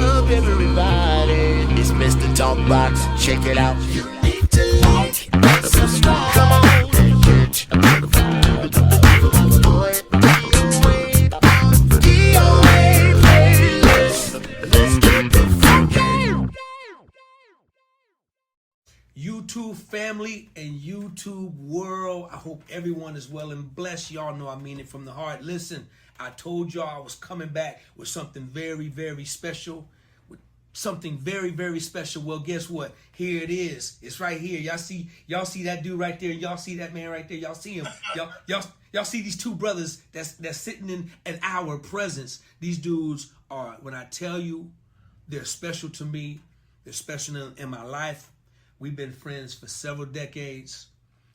up, everybody. It's Mr. Talkbox, check it out. You need to like and subscribe. Come on and catch another vibe. Boy, DOA playlist. Let's get the funky. YouTube family and YouTube world, I hope everyone is well and blessed. Y'all know I mean it from the heart. Listen, I told y'all I was coming back with something very, very special. With something very, very special. Well, guess what? Here it is. It's right here. Y'all see that dude right there. Y'all see that man right there. Y'all see him. Y'all see these two brothers that's sitting in our presence. These dudes are, when I tell you, they're special to me. They're special in my life. We've been friends for several decades.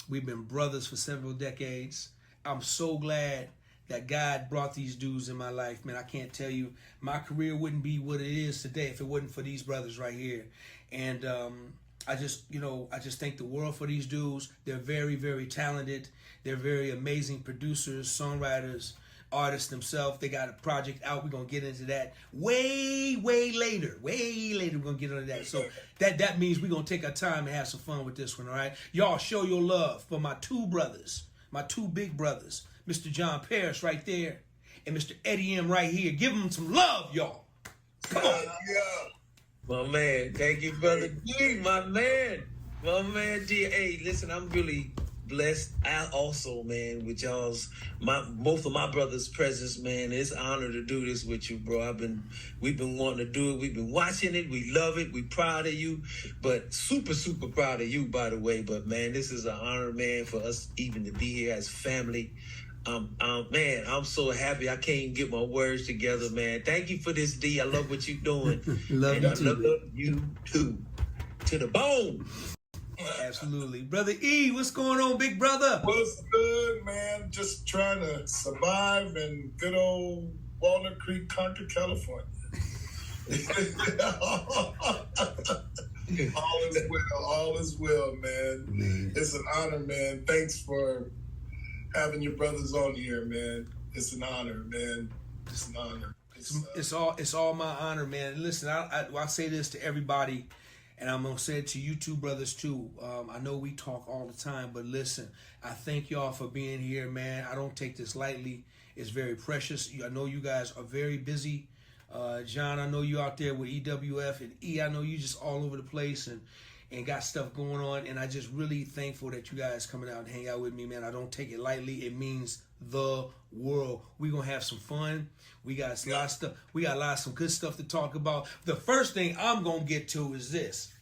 We've been brothers for several decades. I'm so glad that God brought these dudes in my life. Man, I can't tell you, my career wouldn't be what it is today if it wasn't for these brothers right here. And I just thank the world for these dudes. They're very, very talented. They're very amazing producers, songwriters, artists themselves. They got a project out. We're going to get into that way later. Way later we're going to get into that. So that means we're going to take our time and have some fun with this one, all right? Y'all show your love for my two brothers, my two big brothers, Mr. John Parrish right there and Mr. Eddie M right here. Give them some love, y'all. Come on. Yeah. My man. Thank you, brother G, my man. My man G. Hey, listen, I'm really blessed. I also, man, with both of my brothers' presence, man. It's an honor to do this with you, bro. We've been wanting to do it. We've been watching it. We love it. We proud of you, but super, super proud of you, by the way. But man, this is an honor, man, for us even to be here as family. Man, I'm so happy. I can't even get my words together, man. Thank you for this, D. I love what you're doing. Love you too. Love you too. To the bone. Absolutely. Brother E, what's going on, big brother? What's good, man? Just trying to survive in good old Walnut Creek, Concord, California. All is well, man. It's an honor, man. Thanks for having your brothers on here, man. It's an honor, man. It's an honor. It's all my honor, man. Listen, I say this to everybody, and I'm going to say it to you two brothers too. I know we talk all the time, but listen, I thank y'all for being here, man. I don't take this lightly. It's very precious. I know you guys are very busy. John, I know you out there with EWF, and E, I know you just all over the place and got stuff going on, and I just really thankful that you guys coming out and hang out with me, man. I don't take it lightly. It means the world. We're going to have some fun. We got a lot of stuff. We got some good stuff to talk about. The first thing I'm going to get to is this.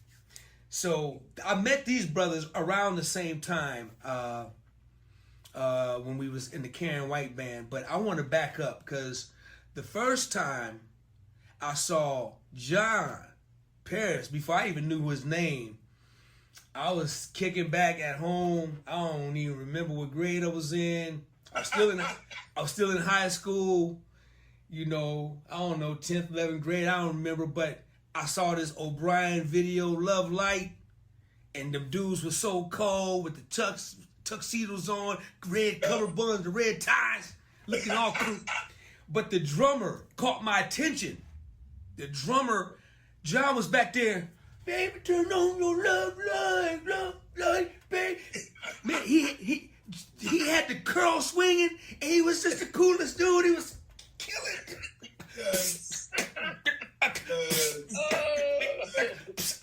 So I met these brothers around the same time when we was in the Karen White band, but I want to back up because the first time I saw John Parrish, before I even knew his name, I was kicking back at home. I don't even remember what grade I was in. I was still in high school. You know, I don't know, 10th, 11th grade. I don't remember, but I saw this O'Brien video, Love Light, and the dudes were so cold with the tuxedos on, red color buns, the red ties, looking all cool. But the drummer caught my attention. The drummer, John was back there. Baby, turn on your love light, baby. Man, he had the curl swinging, and he was just the coolest dude. He was killing. Yes.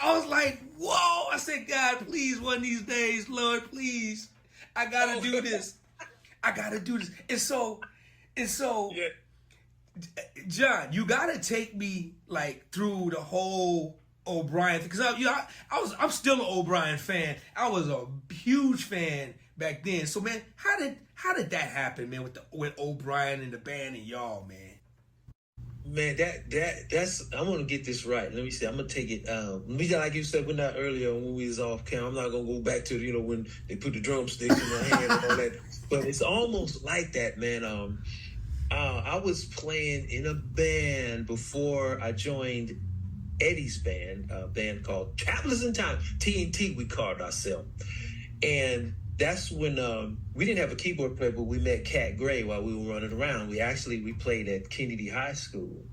I was like, whoa. I said, God, please, one of these days, Lord, please. I gotta do this. I gotta do this. And so, yeah. John, you gotta take me like through the whole O'Brien, because I'm still an O'Brien fan. I was a huge fan back then. So man, how did that happen, man, with O'Brien and the band and y'all, man? Man, that's I'm gonna get this right. Let me see. I'm gonna take it. Like you said, we're not earlier when we was off camera. I'm not gonna go back to when they put the drumsticks in my hand and all that. But it's almost like that, man. I was playing in a band before I joined Eddie's band, a band called Travelers in Time, TNT we called ourselves. And that's when we didn't have a keyboard player, but we met Cat Gray while we were running around. We played at Kennedy High School.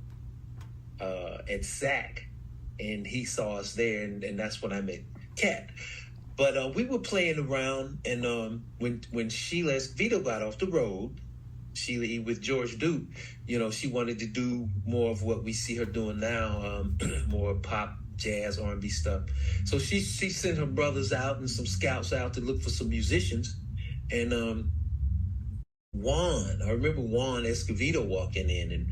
at SAC, and he saw us there, and that's when I met Cat. But we were playing around, and when Sheila Escovedo got off the road, Sheila E. with George Duke, she wanted to do more of what we see her doing now, more pop, jazz, R&B stuff. So she sent her brothers out and some scouts out to look for some musicians, and I remember Juan Escovedo walking in, and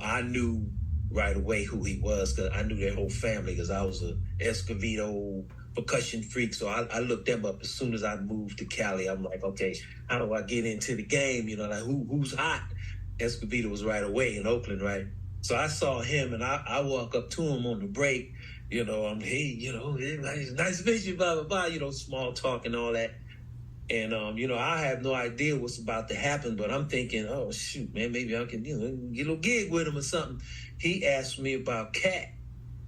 I knew right away who he was, because I knew their whole family, because I was a Escovedo percussion freak. So I looked them up as soon as I moved to Cali. I'm like, okay, how do I get into the game? Like who's hot? Escovedo was right away in Oakland, right? So I saw him, and I walk up to him on the break. I'm, hey, nice vision, blah blah blah. Small talk and all that. And I have no idea what's about to happen, but I'm thinking, oh shoot, man, maybe I can get a little gig with him or something. He asked me about Cat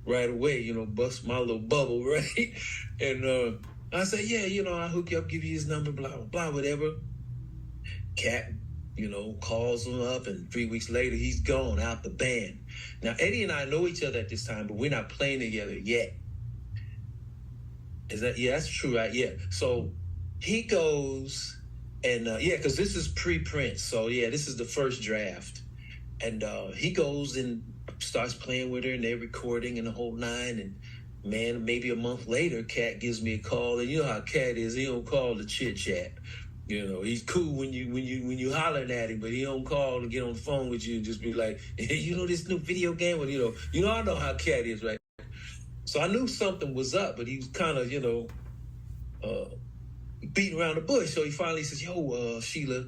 right away, bust my little bubble, right? And I said, yeah, I'll hook you up, give you his number, blah, blah, blah, whatever. Cat, calls him up, and 3 weeks later, he's gone out the band. Now, Eddie and I know each other at this time, but we're not playing together yet. Yeah, that's true, right? Yeah. So he goes, and because this is pre-Prince. So, yeah, this is the first draft. And he goes and starts playing with her, and they're recording and the whole nine. And man, maybe a month later, Cat gives me a call, and you know how Cat is. He don't call to chit chat. He's cool when you hollering at him, but he don't call to get on the phone with you and just be like, hey, this new video game, or I know how Cat is, right? So I knew something was up, but he was kind of beating around the bush. So he finally says, yo, Sheila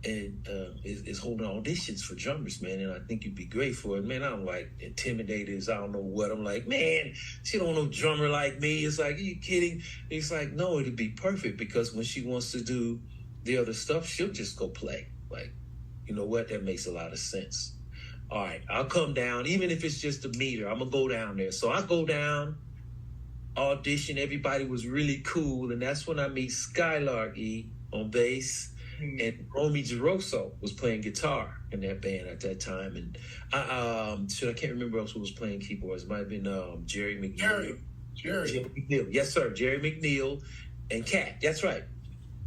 and is holding auditions for drummers, man, and I think you'd be great for it. Man, I'm like intimidated as I don't know what. I'm like, man, she don't know drummer like me. It's like, are you kidding? It's like, no, it'd be perfect, because when she wants to do the other stuff, she'll just go play. Like, you know what? That makes a lot of sense. All right, I'll come down, even if it's just a meter. I'm gonna go down there. So I go down, audition. Everybody was really cool, and that's when I meet Skylark E on bass. And Romy Geroso was playing guitar in that band at that time. And I can't remember else who was playing keyboards. It might have been Jerry McNeil. Jerry McNeil. Yes, sir. Jerry McNeil and Cat. That's right.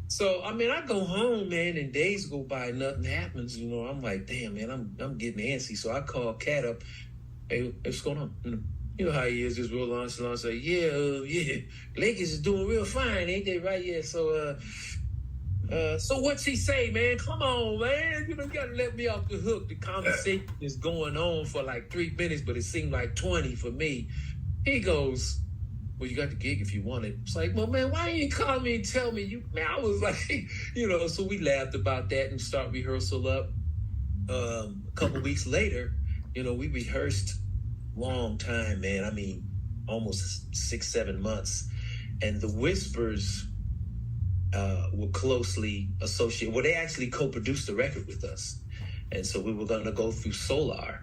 So, I go home, man, and days go by, nothing happens. I'm like, damn, man, I'm getting antsy. So I call Cat up. Hey, what's going on? You know how he is, just real nonchalant. Say, yeah, Lakers is doing real fine, ain't they? Right? Yeah. So what's he say, man? Come on, man. You gotta let me off the hook. The conversation is going on for like 3 minutes, but it seemed like 20 for me. He goes, well, you got the gig if you want it. It's like, well, man, why didn't you call me and tell me? Man, I was like, so we laughed about that and start rehearsal up. A couple weeks later, we rehearsed long time, man. Almost 6-7 months. And the Whispers were closely associated. Well, they actually co-produced the record with us. And so we were going to go through Solar.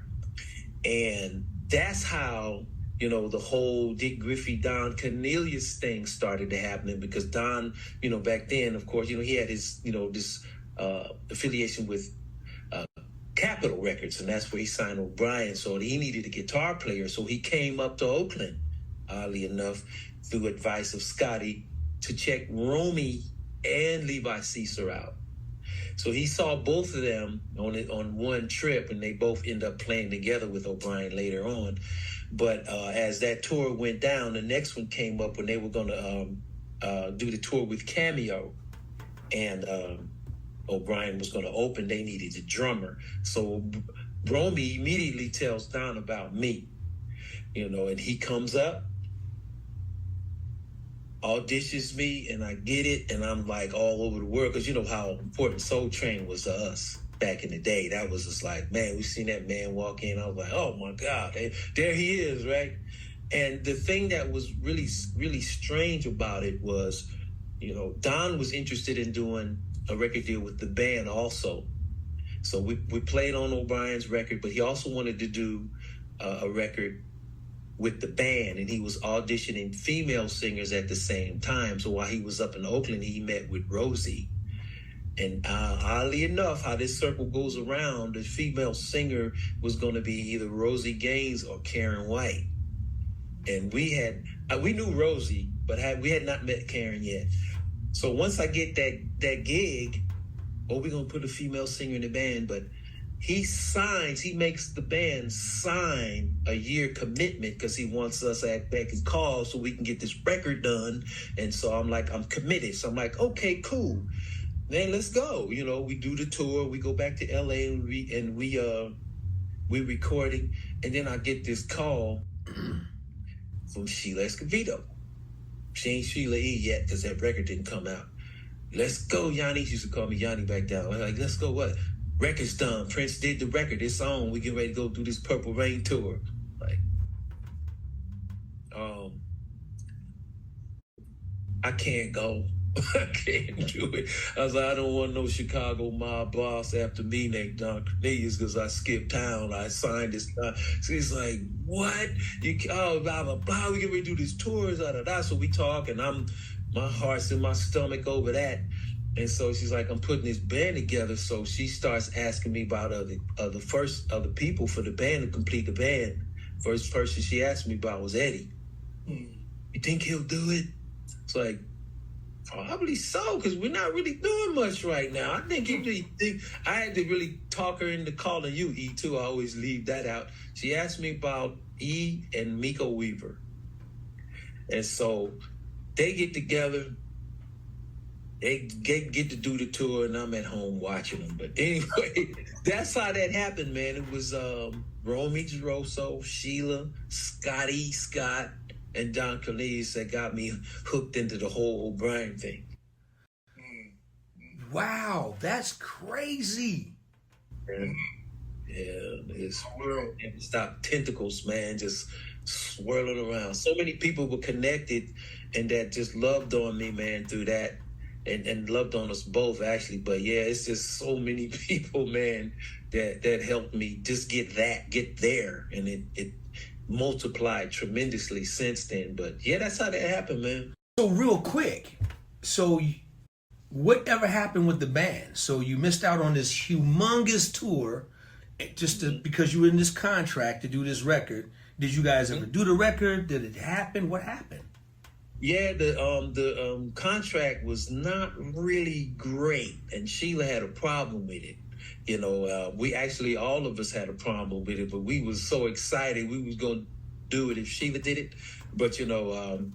And that's how, the whole Dick Griffey, Don Cornelius thing started to happen, because Don, back then, of course, he had his, this affiliation with Capitol Records, and that's where he signed O'Brien. So he needed a guitar player. So he came up to Oakland, oddly enough, through advice of Scotty, to check Romy and Levi Caesar out. So he saw both of them on one trip, and they both end up playing together with O'Brien later on. But as that tour went down, the next one came up when they were going to do the tour with Cameo, and O'Brien was going to open. They needed a drummer. So Romy immediately tells Don about me, and he comes up, auditions me, and I get it, and I'm like all over the world, because you know how important Soul Train was to us back in the day. That was just like, man, we seen that man walk in. I was like, oh my God, there he is, right? And the thing that was really, really strange about it was, Don was interested in doing a record deal with the band also. So we played on O'Brien's record, but he also wanted to do a record with the band, and he was auditioning female singers at the same time. So while he was up in Oakland, he met with Rosie, And oddly enough, how this circle goes around, the female singer was going to be either Rosie Gaines or Karen White. And we knew Rosie, but we had not met Karen yet. So once I get that gig, we're going to put a female singer in the band, but he makes the band sign a year commitment because he wants us at beck and call so we can get this record done. And so I'm like, I'm committed. So I'm like, okay, cool. Man, let's go. You know, we do the tour. We go back to LA and we recording. And then I get this call from Sheila Escovedo. She ain't Sheila E yet because that record didn't come out. Let's go, Yanni. She used to call me Yanni back down. I'm like, let's go what? Record's done. Prince did the record. It's on. We get ready to go do this Purple Rain tour. Like, I can't go. I can't do it. I was like, I don't want no Chicago mob boss after me named Don Cornelius because I skipped town. I signed this. So he's like, what? Blah, blah, blah. We get ready to do this tour. So we talk, and my heart's in my stomach over that. And so she's like, I'm putting this band together. So she starts asking me about other people for the band to complete the band. First person she asked me about was Eddie. You think he'll do it? It's like, probably so, because we're not really doing much right now. I think I had to really talk her into calling you E too. I always leave that out. She asked me about E and Miko Weaver. And so they get together. They get to do the tour, and I'm at home watching them. But anyway, that's how that happened, man. It was Romy Geroso, Sheila, Scott, and Don Cornelius that got me hooked into the whole O'Brien thing. Wow, that's crazy. Yeah, it's stop tentacles, man, just swirling around. So many people were connected and that just loved on me, man, through that. And loved on us both, actually. But yeah, it's just so many people, man, that helped me just get there. And it multiplied tremendously since then. But yeah, that's how that happened, man. So real quick, whatever happened with the band? So you missed out on this humongous tour because you were in this contract to do this record. Did you guys ever do the record? Did it happen? What happened? Yeah, the contract was not really great, and Sheila had a problem with it. You know, we actually, all of us had a problem with it, but we was so excited we was going to do it if Sheila did it. But, you know,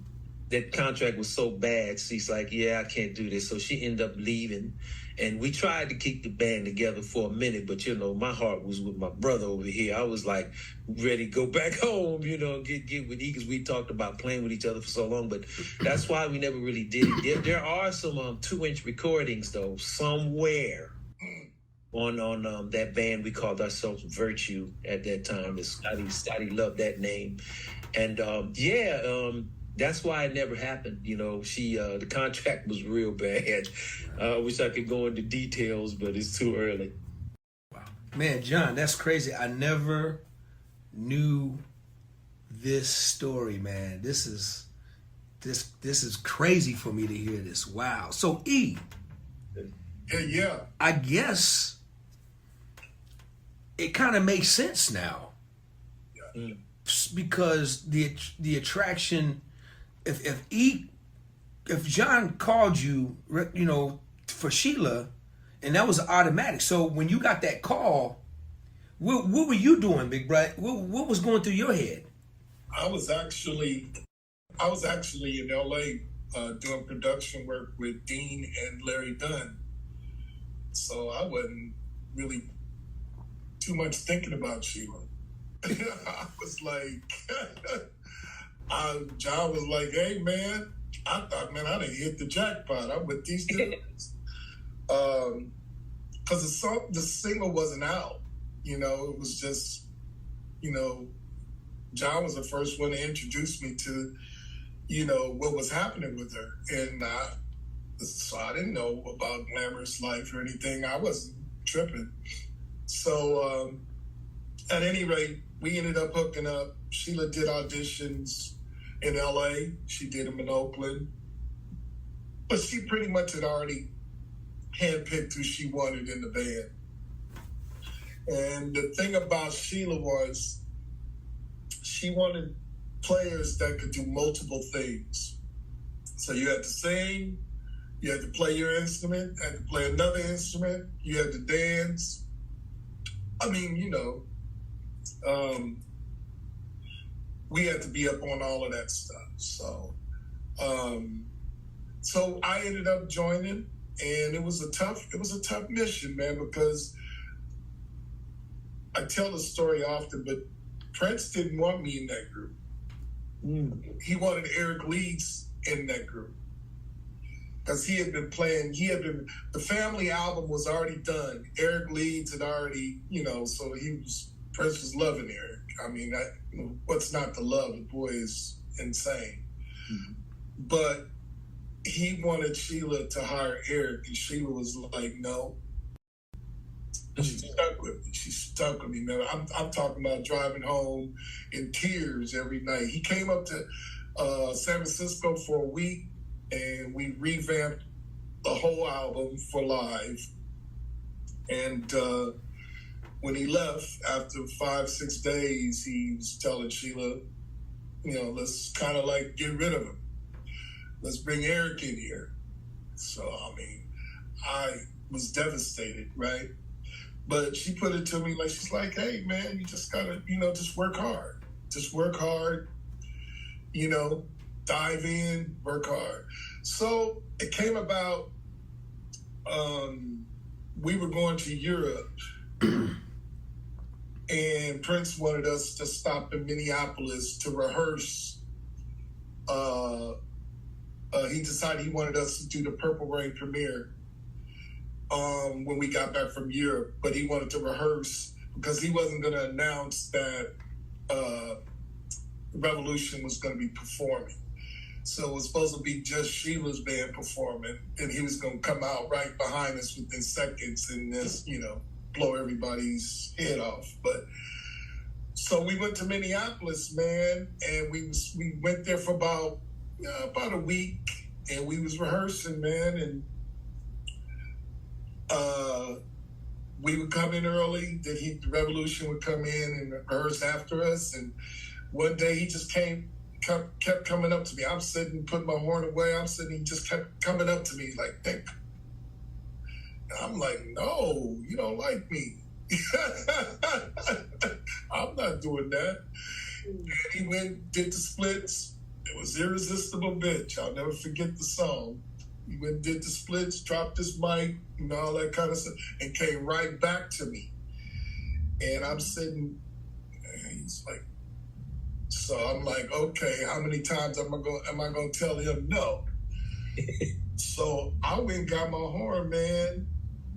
that contract was so bad, she's like, yeah, I can't do this. So she ended up leaving, and we tried to keep the band together for a minute, but, you know, my heart was with my brother over here. I was like ready to go back home, you know, get with E, because we talked about playing with each other for so long, but that's why we never really did it. There are some 2-inch recordings, though, somewhere on that band. We called ourselves Virtue at that time. Scotty loved that name. And that's why it never happened. You know, the contract was real bad. I wish I could go into details, but it's too early. Wow. Man, John, that's crazy. I never knew this story, man. This is crazy for me to hear this. Wow. So E. Yeah. I guess it kind of makes sense now. Yeah. Because the attraction, if John called you, you know, for Sheila, and that was automatic. So when you got that call, what were you doing, Big Brett? What was going through your head? I was actually in LA doing production work with Dean and Larry Dunn. So I wasn't really too much thinking about Sheila. I was like, John was like, hey, man, I thought, man, I done hit the jackpot. I'm with these dudes. Because the single wasn't out. You know, it was just, you know, John was the first one to introduce me to, you know, what was happening with her. And so I didn't know about Glamorous Life or anything. I wasn't tripping. So at any rate, we ended up hooking up. Sheila did auditions in LA. She did them in Oakland. But she pretty much had already handpicked who she wanted in the band. And the thing about Sheila was she wanted players that could do multiple things. So you had to sing, you had to play your instrument, had to play another instrument, you had to dance. I mean, you know, we had to be up on all of that stuff. So I ended up joining, and it was a tough mission, man, because I tell the story often, but Prince didn't want me in that group. He wanted Eric Leeds in that group because he had been playing. The Family album was already done. Eric Leeds had already, you know, so Prince was loving Eric. I mean, what's not to love? The boy is insane. Mm-hmm. But he wanted Sheila to hire Eric, and Sheila was like, no. She stuck with me. She stuck with me, man. I'm talking about driving home in tears every night. He came up to San Francisco for a week, and we revamped the whole album for live. And when he left, after 5-6 days, he was telling Sheila, you know, let's kind of like get rid of him. Let's bring Eric in here. So, I mean, I was devastated, right? But she put it to me like, she's like, hey, man, you just gotta, you know, just work hard. Just work hard, you know, dive in, work hard. So it came about, we were going to Europe, and Prince wanted us to stop in Minneapolis to rehearse. He decided he wanted us to do the Purple Rain premiere when we got back from Europe, but he wanted to rehearse because he wasn't going to announce that Revolution was going to be performing. So it was supposed to be just Sheila's band performing, and he was going to come out right behind us within seconds and just, you know, blow everybody's head off. But so we went to Minneapolis, man, and we went there for about a week, and we was rehearsing, man, and we would come in early, then the Revolution would come in and rehearse after us, and one day he just kept coming up to me. I'm sitting, putting my horn away, he just kept coming up to me like, Nick. I'm like, no, you don't like me. I'm not doing that. And he went, did the splits. It was Irresistible Bitch. I'll never forget the song. He went, did the splits, dropped his mic, and all that kind of stuff, and came right back to me. And I'm sitting, and he's like, so I'm like, okay, how many times am I going to tell him no? So I went and got my horn, man,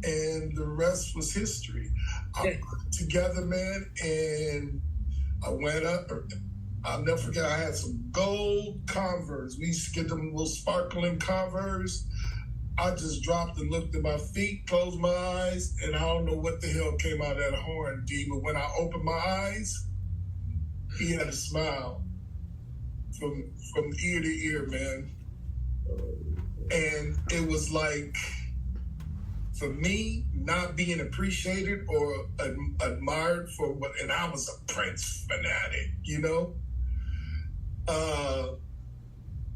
and the rest was history. I put it together, man, and I went up. I'll never forget, I had some gold Converse. We used to get them little sparkling Converse. I just dropped and looked at my feet, closed my eyes, and I don't know what the hell came out of that horn, D, but when I opened my eyes, he had a smile from ear to ear, man. And it was like, for me, not being appreciated or admired for what, and I was a Prince fanatic, you know?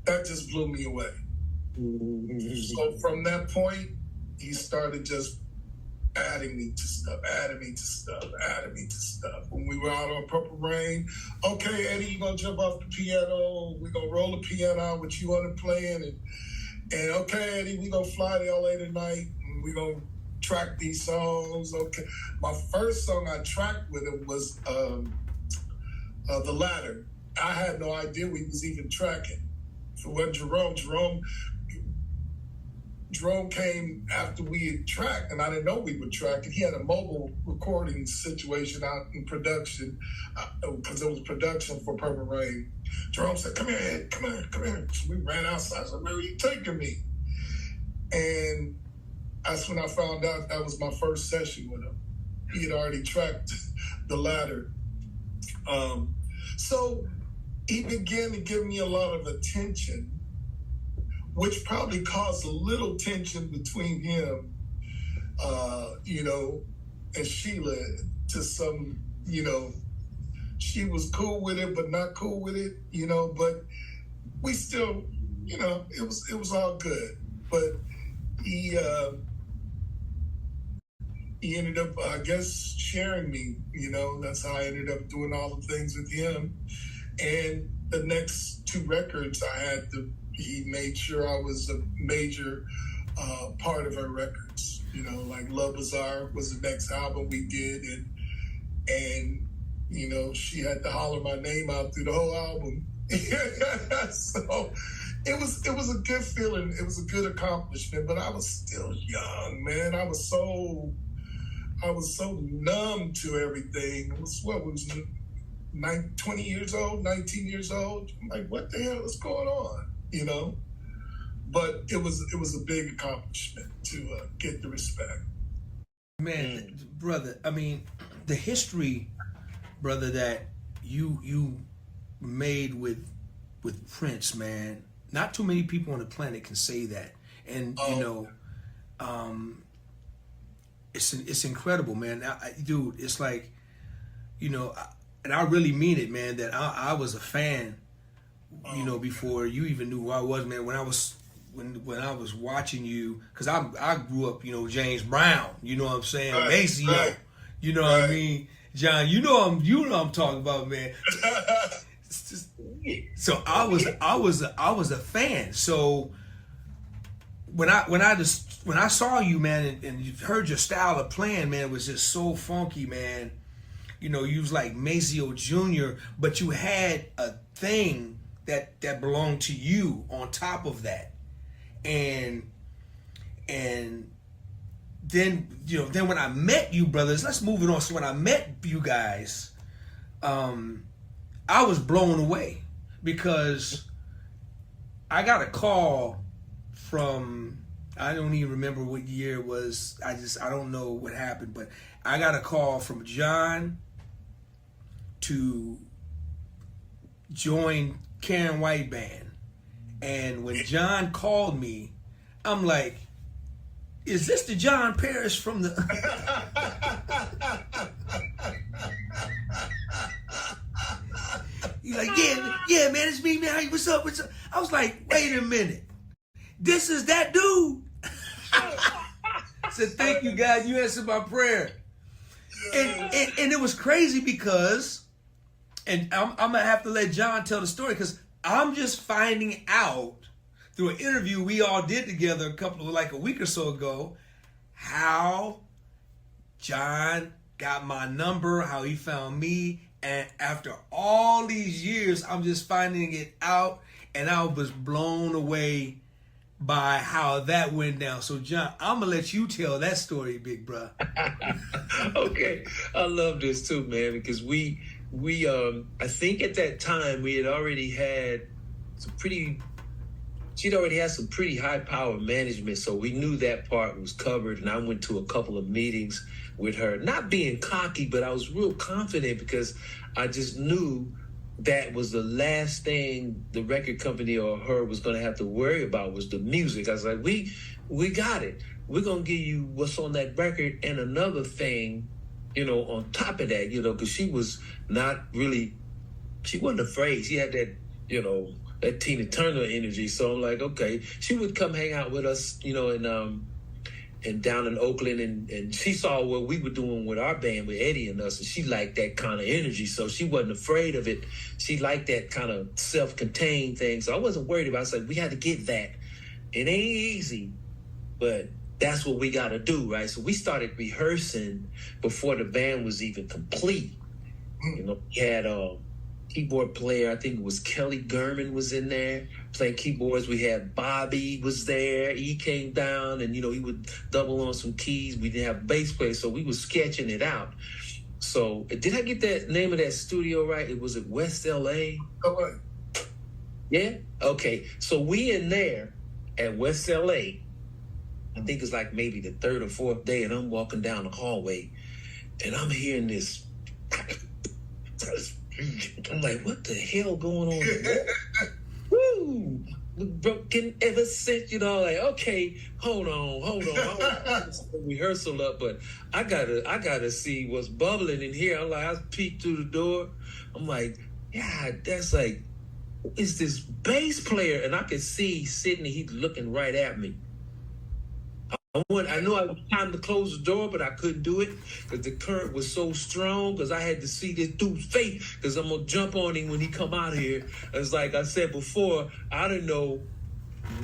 That just blew me away. So from that point, he started just adding me to stuff. When we were out on Purple Rain, okay, Eddie, you gonna jump off the piano, we're gonna roll the piano out with you on the playing, and okay, Eddie, we gonna fly to LA tonight, and we gonna track these songs. Okay. My first song I tracked with him was The Ladder. I had no idea we was even tracking. For when Jerome came after we had tracked, and I didn't know we were tracking. He had a mobile recording situation out in production, because it was production for Purple Rain. Jerome said, come here, Ed, come here. So we ran outside. I said, where are you taking me? And that's when I found out that was my first session with him. He had already tracked The Ladder. So he began to give me a lot of attention, which probably caused a little tension between him you know, and Sheila to some, you know, she was cool with it, but not cool with it, you know, but we still, you know, it was all good. But he ended up, I guess, sharing me, you know, that's how I ended up doing all the things with him. And the next 2 records he made sure I was a major part of her records, you know, like Love Bazaar was the next album we did. And you know, she had to holler my name out through the whole album. So it was a good feeling. It was a good accomplishment, but I was still young, man. I was so numb to everything. It was 20 years old, 19 years old. I'm like, what the hell is going on? You know? But it was a big accomplishment to get the respect. Man, brother, I mean, the history, brother, that you made with Prince, man. Not too many people on the planet can say that, and you know, it's incredible, man. Dude, it's like, you know, and I really mean it, man. That I was a fan, you know, before you even knew who I was, man. When I was watching you, because I grew up, you know, James Brown, you know what I'm saying, Maceo, you know what I mean. John, you know I'm talking about, man. So I was a fan. So when I saw you, man, and you heard your style of playing, man, it was just so funky, man. You know, you was like Maceo Jr., but you had a thing that belonged to you on top of that, and then, you know, then when I met you, brothers, let's move it on. So when I met you guys, I was blown away because I got a call from, I don't even remember what year it was. I don't know what happened, but I got a call from John to join Karen White Band. And when John called me, I'm like, is this the John Parrish from the... He's like, yeah, man, it's me, man. Hey, what's up? I was like, wait a minute. This is that dude. I said, thank you, guys. You answered my prayer. And it was crazy because, and I'm going to have to let John tell the story because I'm just finding out through an interview we all did together a week or so ago, how John got my number, how he found me, and after all these years, I'm just finding it out, and I was blown away by how that went down. So, John, I'm gonna let you tell that story, big bro. Okay, I love this too, man, because we I think at that time we had already had she'd already had some pretty high power management, so we knew that part was covered. And I went to a couple of meetings with her, not being cocky, but I was real confident because I just knew that was the last thing the record company or her was going to have to worry about was the music. I was like, we got it. We're going to give you what's on that record and another thing, you know, on top of that, you know, because she wasn't afraid. She had that, you know, that Tina Turner energy. So I'm like, okay. She would come hang out with us, you know, and down in Oakland, and she saw what we were doing with our band with Eddie and us, and she liked that kind of energy. So she wasn't afraid of it. She liked that kind of self-contained thing. So I wasn't worried about it. I said, we had to get that. It ain't easy, but that's what we got to do, right? So we started rehearsing before the band was even complete. You know, we had keyboard player, I think it was Kelly Gurman was in there playing keyboards. We had Bobby was there. He came down and, you know, he would double on some keys. We didn't have bass player, so we were sketching it out. So did I get that name of that studio right? It was at West LA? LA. Yeah? Okay. So we in there at West LA. I think it's like maybe the third or fourth day, and I'm walking down the hallway and I'm hearing this. I'm like, what the hell going on? Woo! broken ever since, like, okay, hold on. I don't rehearsal up, but I gotta see what's bubbling in here. I'm like, I peeked through the door. I'm like, yeah, that's like, it's this bass player, and I could see Sydney. He's looking right at me. I knew I was time to close the door, but I couldn't do it because the current was so strong. Because I had to see this dude's face. Because I'm gonna jump on him when he come out here. It's like I said before, I didn't know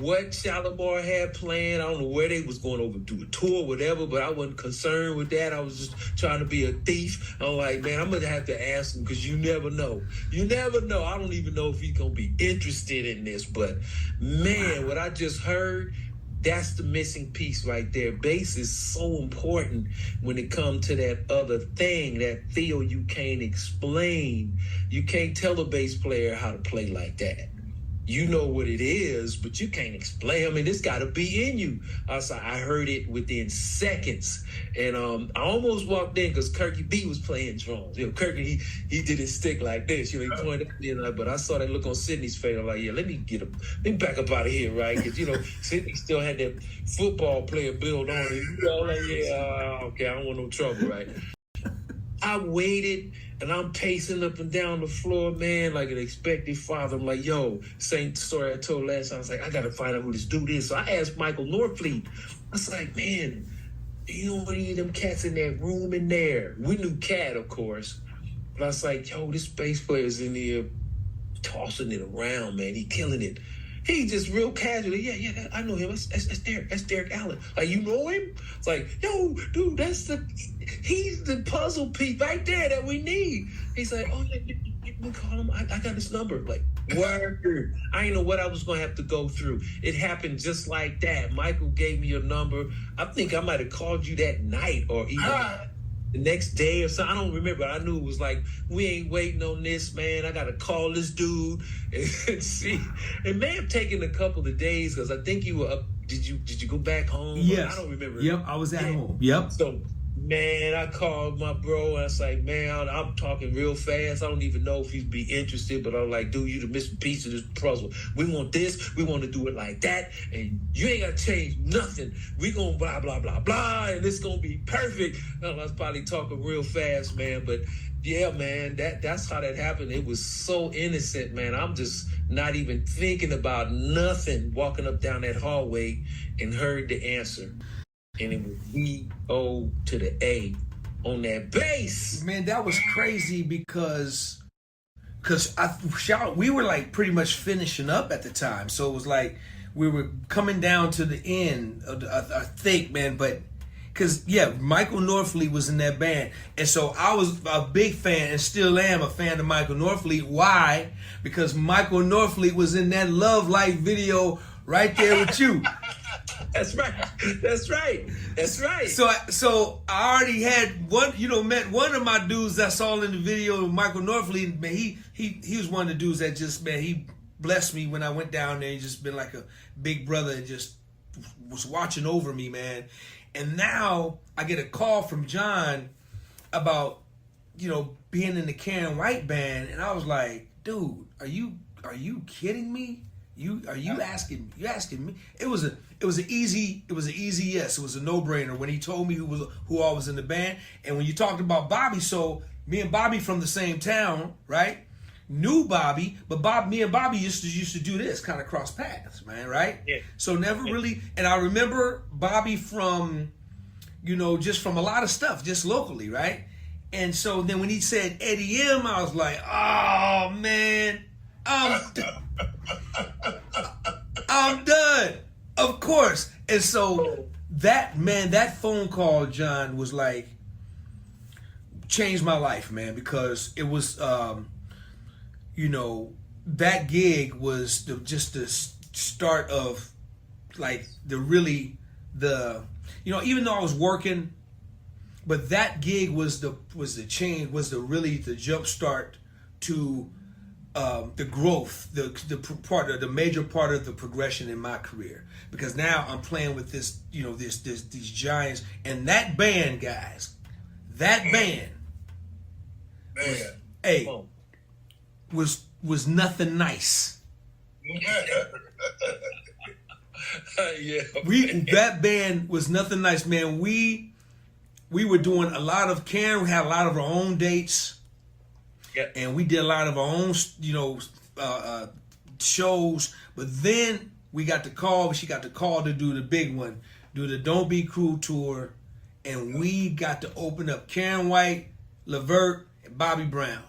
what Shalimar had planned. I don't know where they was going over do a tour, whatever. But I wasn't concerned with that. I was just trying to be a thief. I'm like, man, I'm gonna have to ask him because you never know. You never know. I don't even know if he's gonna be interested in this. But man, what I just heard. That's the missing piece right there. Bass is so important when it comes to that other thing, that feel you can't explain. You can't tell a bass player how to play like that. You know what it is, but you can't explain. I mean, it's got to be in you. I heard it within seconds, and I almost walked in because Kirky B was playing drums. Kirky he did his stick like this. He pointed at me, but I saw that look on Sydney's face. I'm like, yeah, let me back up out of here, right? Because Sydney still had that football player build on it. Like, yeah, okay, I don't want no trouble, right? I waited, and I'm pacing up and down the floor, man, like an expected father. I'm like, yo, same story I told last time. I was like, I got to find out who this dude is. So I asked Michael Norfleet. I was like, man, you know any of them cats in that room in there? We knew Cat, of course. But I was like, yo, this bass player's in here tossing it around, man. He killing it. He just real casually, yeah, I know him. That's Derek Allen. Like, you know him? It's like, yo, dude, he's the puzzle piece right there that we need. He's like, oh, yeah, you call him. I got his number. Like, word. I didn't know what I was going to have to go through. It happened just like that. Michael gave me your number. I think I might have called you that night or even the next day or something. I don't remember. I knew it was like, we ain't waiting on this, man. I got to call this dude and see. It may have taken a couple of days because I think you were up. Did you go back home? Yes. I don't remember. Yep, I was at home. Yep. So, man, I called my bro and I was like, man, I'm talking real fast. I don't even know if he'd be interested, but I'm like, dude, you the missing piece of this puzzle. We want this. We want to do it like that. And you ain't got to change nothing. We going to blah, blah, blah, blah. And it's going to be perfect. I was probably talking real fast, man. But yeah, man, that's how that happened. It was so innocent, man. I'm just not even thinking about nothing, walking up down that hallway and heard the answer. And it was D-O to the A on that bass. Man, that was crazy because we were like pretty much finishing up at the time. So it was like we were coming down to the end of I think, man, but because, yeah, Michael Norfleet was in that band. And so I was a big fan and still am a fan of Michael Norfleet. Why? Because Michael Norfleet was in that Love Life video right there with you. That's right. That's right. That's right. So I already had met one of my dudes that's all in the video, Michael Norfleet. Man, he was one of the dudes that just, man, he blessed me when I went down there. He just been like a big brother and just was watching over me, man. And now I get a call from John about, being in the Karen White band, and I was like, dude, are you kidding me? Are you asking me? It was an easy yes. It was a no-brainer when he told me who all was in the band. And when you talked about Bobby, so me and Bobby from the same town, right? Knew Bobby, but me and Bobby used to do this, kind of cross paths, man, right? Yeah. So never really, and I remember Bobby from, just from a lot of stuff, just locally, right? And so then when he said Eddie M, I was like, oh man, I'm done, of course. And so that phone call, John, was like, changed my life, man, because it was, that gig was just the start of like even though I was working, but that gig was the jump start to the growth, the major part of the progression in my career, because now I'm playing with this, these giants, and that band, guys, was nothing nice. Yeah. That band was nothing nice, man. We were doing a lot of Karen. We had a lot of our own dates, and we did a lot of our own, shows. But then we got the call. She got the call to do the big one, do the Don't Be Cruel tour, and we got to open up Karen White, Levert, and Bobby Brown.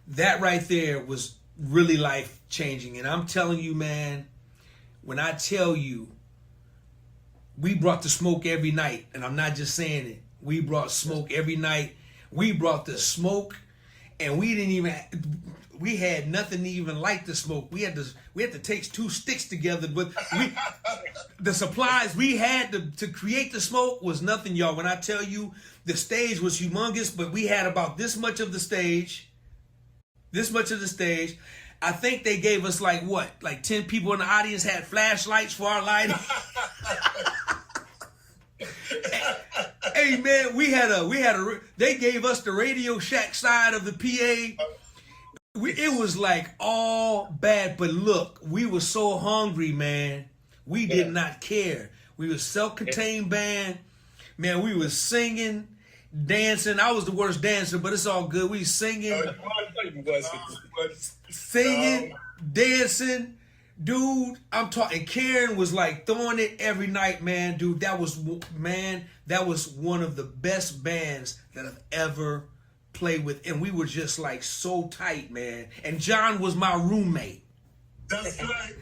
That right there was really life changing, and I'm telling you, man. When I tell you, we brought the smoke every night, and I'm not just saying it. We brought smoke every night. We brought the smoke, and we had nothing to even light the smoke. We had to take 2 sticks together, but the supplies we had to create the smoke was nothing, y'all. When I tell you, the stage was humongous, but we had about this much of the stage. I think they gave us like 10 people in the audience had flashlights for our lighting. Hey man, they gave us the Radio Shack side of the PA. It was like all bad, but look, we were so hungry, man. We did not care. We were self-contained band. Man, we was singing, dancing. I was the worst dancer, but it's all good. We singing. Singing, dancing, dude. I'm talking. Karen was like throwing it every night, man. Dude, that was one of the best bands that I've ever played with, and we were just like so tight, man. And John was my roommate. That's right.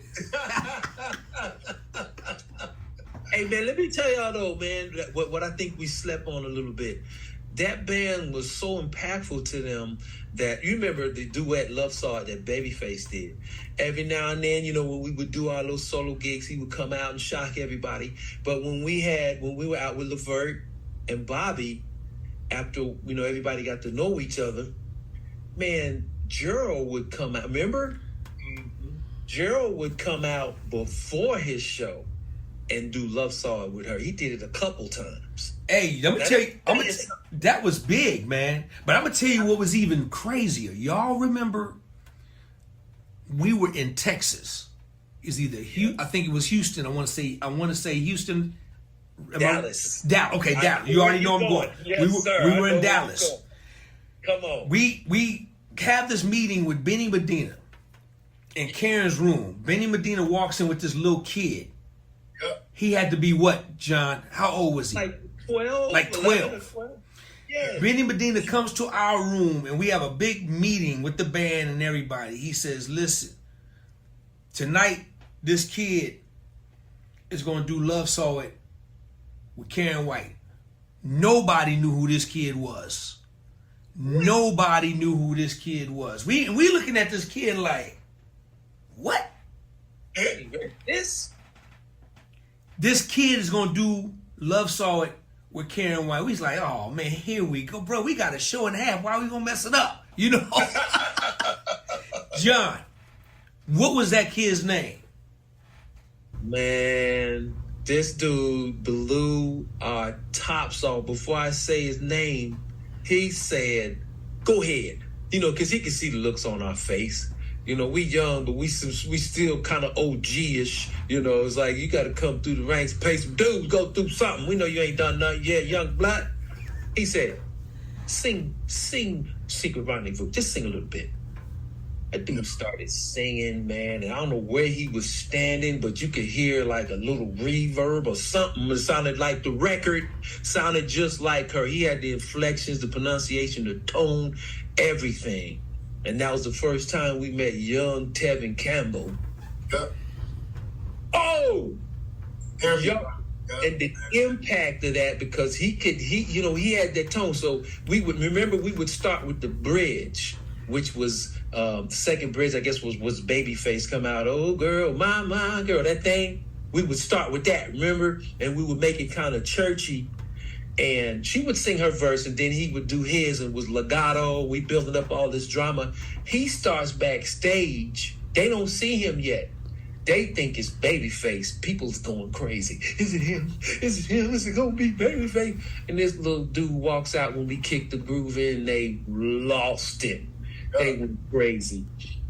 Hey man, let me tell y'all though, man, what I think we slept on a little bit. That band was so impactful to them that you remember the duet Love Song that Babyface did. Every now and then, when we would do our little solo gigs, he would come out and shock everybody. But when we were out with Levert and Bobby, after everybody got to know each other, man, Gerald would come out. Remember? Mm-hmm. Gerald would come out before his show and do Love Song with her. He did it a couple times. Hey, let me tell you, that was big, man. But I'm gonna tell you what was even crazier. Y'all remember we were in Texas. Is either I think it was Houston. I want to say Houston. Dallas. Okay, Dallas. You already know I'm going. Yes, we were in Dallas. Come on. We have this meeting with Benny Medina in Karen's room. Benny Medina walks in with this little kid. Yep. He had to be what, John? How old was he? Like 12. Like 12. Yeah. Benny Medina comes to our room and we have a big meeting with the band and everybody. He says, listen, tonight this kid is going to do Love Song with Karen White. Nobody knew who this kid was. Nobody knew who this kid was. We looking at this kid like, what? This kid is going to do Love Song with Karen White. We was like, oh man, here we go. Bro, we got a show and a half. Why are we going to mess it up? John, what was that kid's name? Man, this dude blew our tops off. Before I say his name, he said, go ahead. Because he could see the looks on our face. We young, but we still kind of OG-ish. It's like you got to come through the ranks, pay some dudes, go through something. We know you ain't done nothing yet, young blood. He said, sing Secret Rendezvous. Just sing a little bit. That dude started singing, man, and I don't know where he was standing, but you could hear like a little reverb or something. It sounded like the record, sounded just like her. He had the inflections, the pronunciation, the tone, everything. And that was the first time we met young Tevin Campbell. Yep. Oh! Yep. And the impact of that, because he had that tone. So we would start with the bridge, which was the second bridge, I guess, was Babyface come out. Oh, girl, my girl, that thing. We would start with that, remember? And we would make it kind of churchy. And she would sing her verse, and then he would do his, and it was legato. We building up all this drama. He starts backstage. They don't see him yet. They think it's Babyface. People's going crazy. Is it him? Is it him? Is it going to be Babyface? And this little dude walks out when we kicked the groove in. They lost it. They went crazy.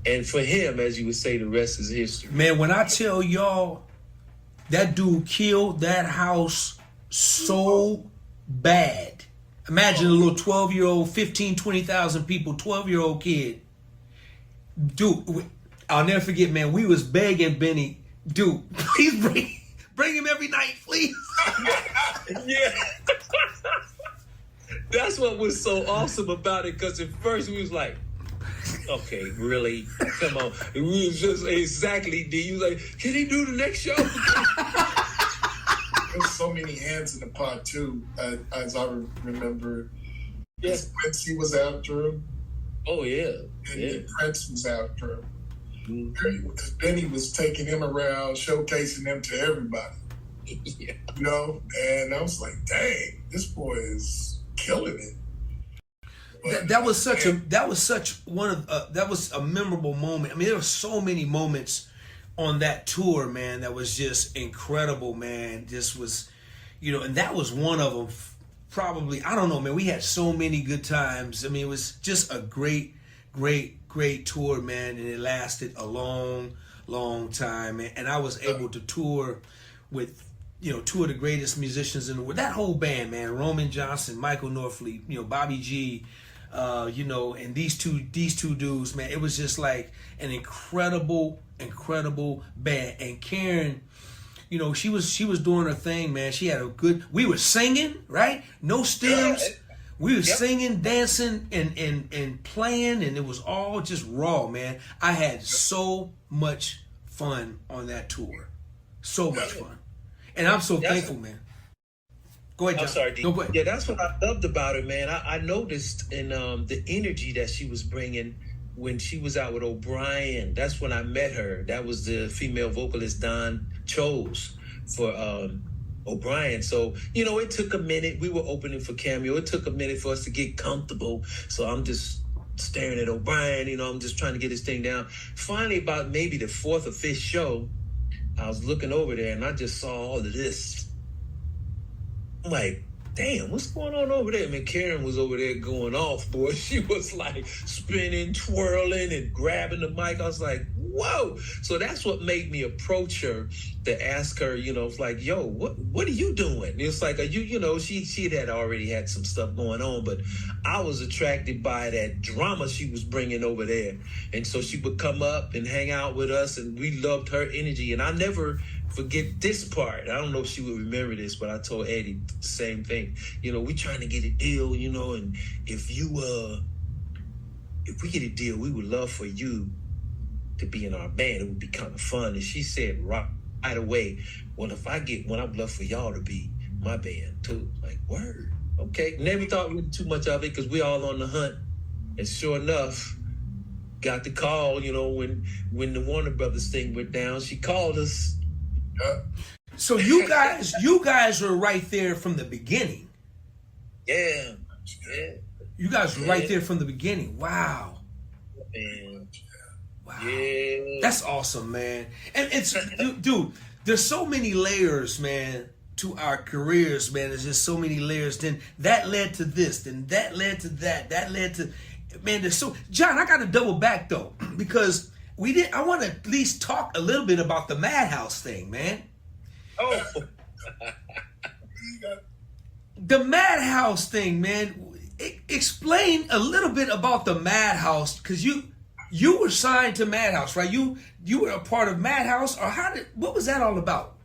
And for him, as you would say, the rest is history. Man, when I tell y'all, that dude killed that house so bad. Imagine a little 12-year-old, 15, 20,000 people, 12-year-old kid. Dude, I'll never forget, man, we was begging Benny, dude, please bring him every night, please. Yeah. That's what was so awesome about it, because at first we was like, okay, really? Come on. And we was just exactly, you like, can he do the next show? There's so many hands in the pot too, as I remember. Yes. Quincy was after him. Oh, yeah. And Prince was after him. Mm-hmm. Because Benny was taking him around, showcasing them to everybody. Yeah. You know? And I was like, dang, this boy is killing it. But, That was such a memorable moment. I mean, there were so many moments on that tour, man, that was just incredible, man. Just was, and that was one of them. Probably, I don't know, man. We had so many good times. I mean, it was just a great tour, man, and it lasted a long time. And I was able to tour with, two of the greatest musicians in the world. That whole band, man, Roman Johnson, Michael Norfleet, Bobby G, and these two dudes, man. It was just like an incredible band. And Karen, she was doing her thing, man. She had we were singing, right? No stems. We were singing, dancing, and playing, and it was all just raw, man. I had so much fun on that tour. So much fun. And I'm so thankful, man. Go ahead, John. I'm sorry, D. No, go ahead. Yeah, that's what I loved about it, man. I noticed in the energy that she was bringing when she was out with O'Brien. That's when I met her. That was the female vocalist Don chose for O'Brien. So, it took a minute. We were opening for Cameo. It took a minute for us to get comfortable. So I'm just staring at O'Brien. I'm just trying to get this thing down. Finally, about maybe the fourth or fifth show, I was looking over there and I just saw all of this. I'm like, damn, what's going on over there? Man, Karen was over there going off, boy. She was like spinning, twirling, and grabbing the mic. I was like, whoa. So that's what made me approach her to ask her, it's like, yo, what are you doing? It's like, are you, she had already had some stuff going on, but I was attracted by that drama she was bringing over there. And so she would come up and hang out with us, and we loved her energy. And I never forget this part. I don't know if she would remember this, but I told Eddie the same thing. We trying to get a deal, and if we get a deal, we would love for you to be in our band. It would be kind of fun. And she said right away, well, if I get one, I'd love for y'all to be my band too. Like, word. Okay. Never thought too much of it because we all on the hunt. And sure enough, got the call, when the Warner Brothers thing went down, she called us. So you guys were right there from the beginning. Yeah. You guys were right there from the beginning. Wow. Man. Wow. Yeah. That's awesome, man. And it's, dude, there's so many layers, man, to our careers, man. There's just so many layers. Then that led to this. Then that led to that. That led to, man, there's so, John, I got to double back though, because I want to at least talk a little bit about the Madhouse thing, man. Oh. The Madhouse thing, man. Explain a little bit about the Madhouse, because you were signed to Madhouse, right? You were a part of Madhouse, or what was that all about?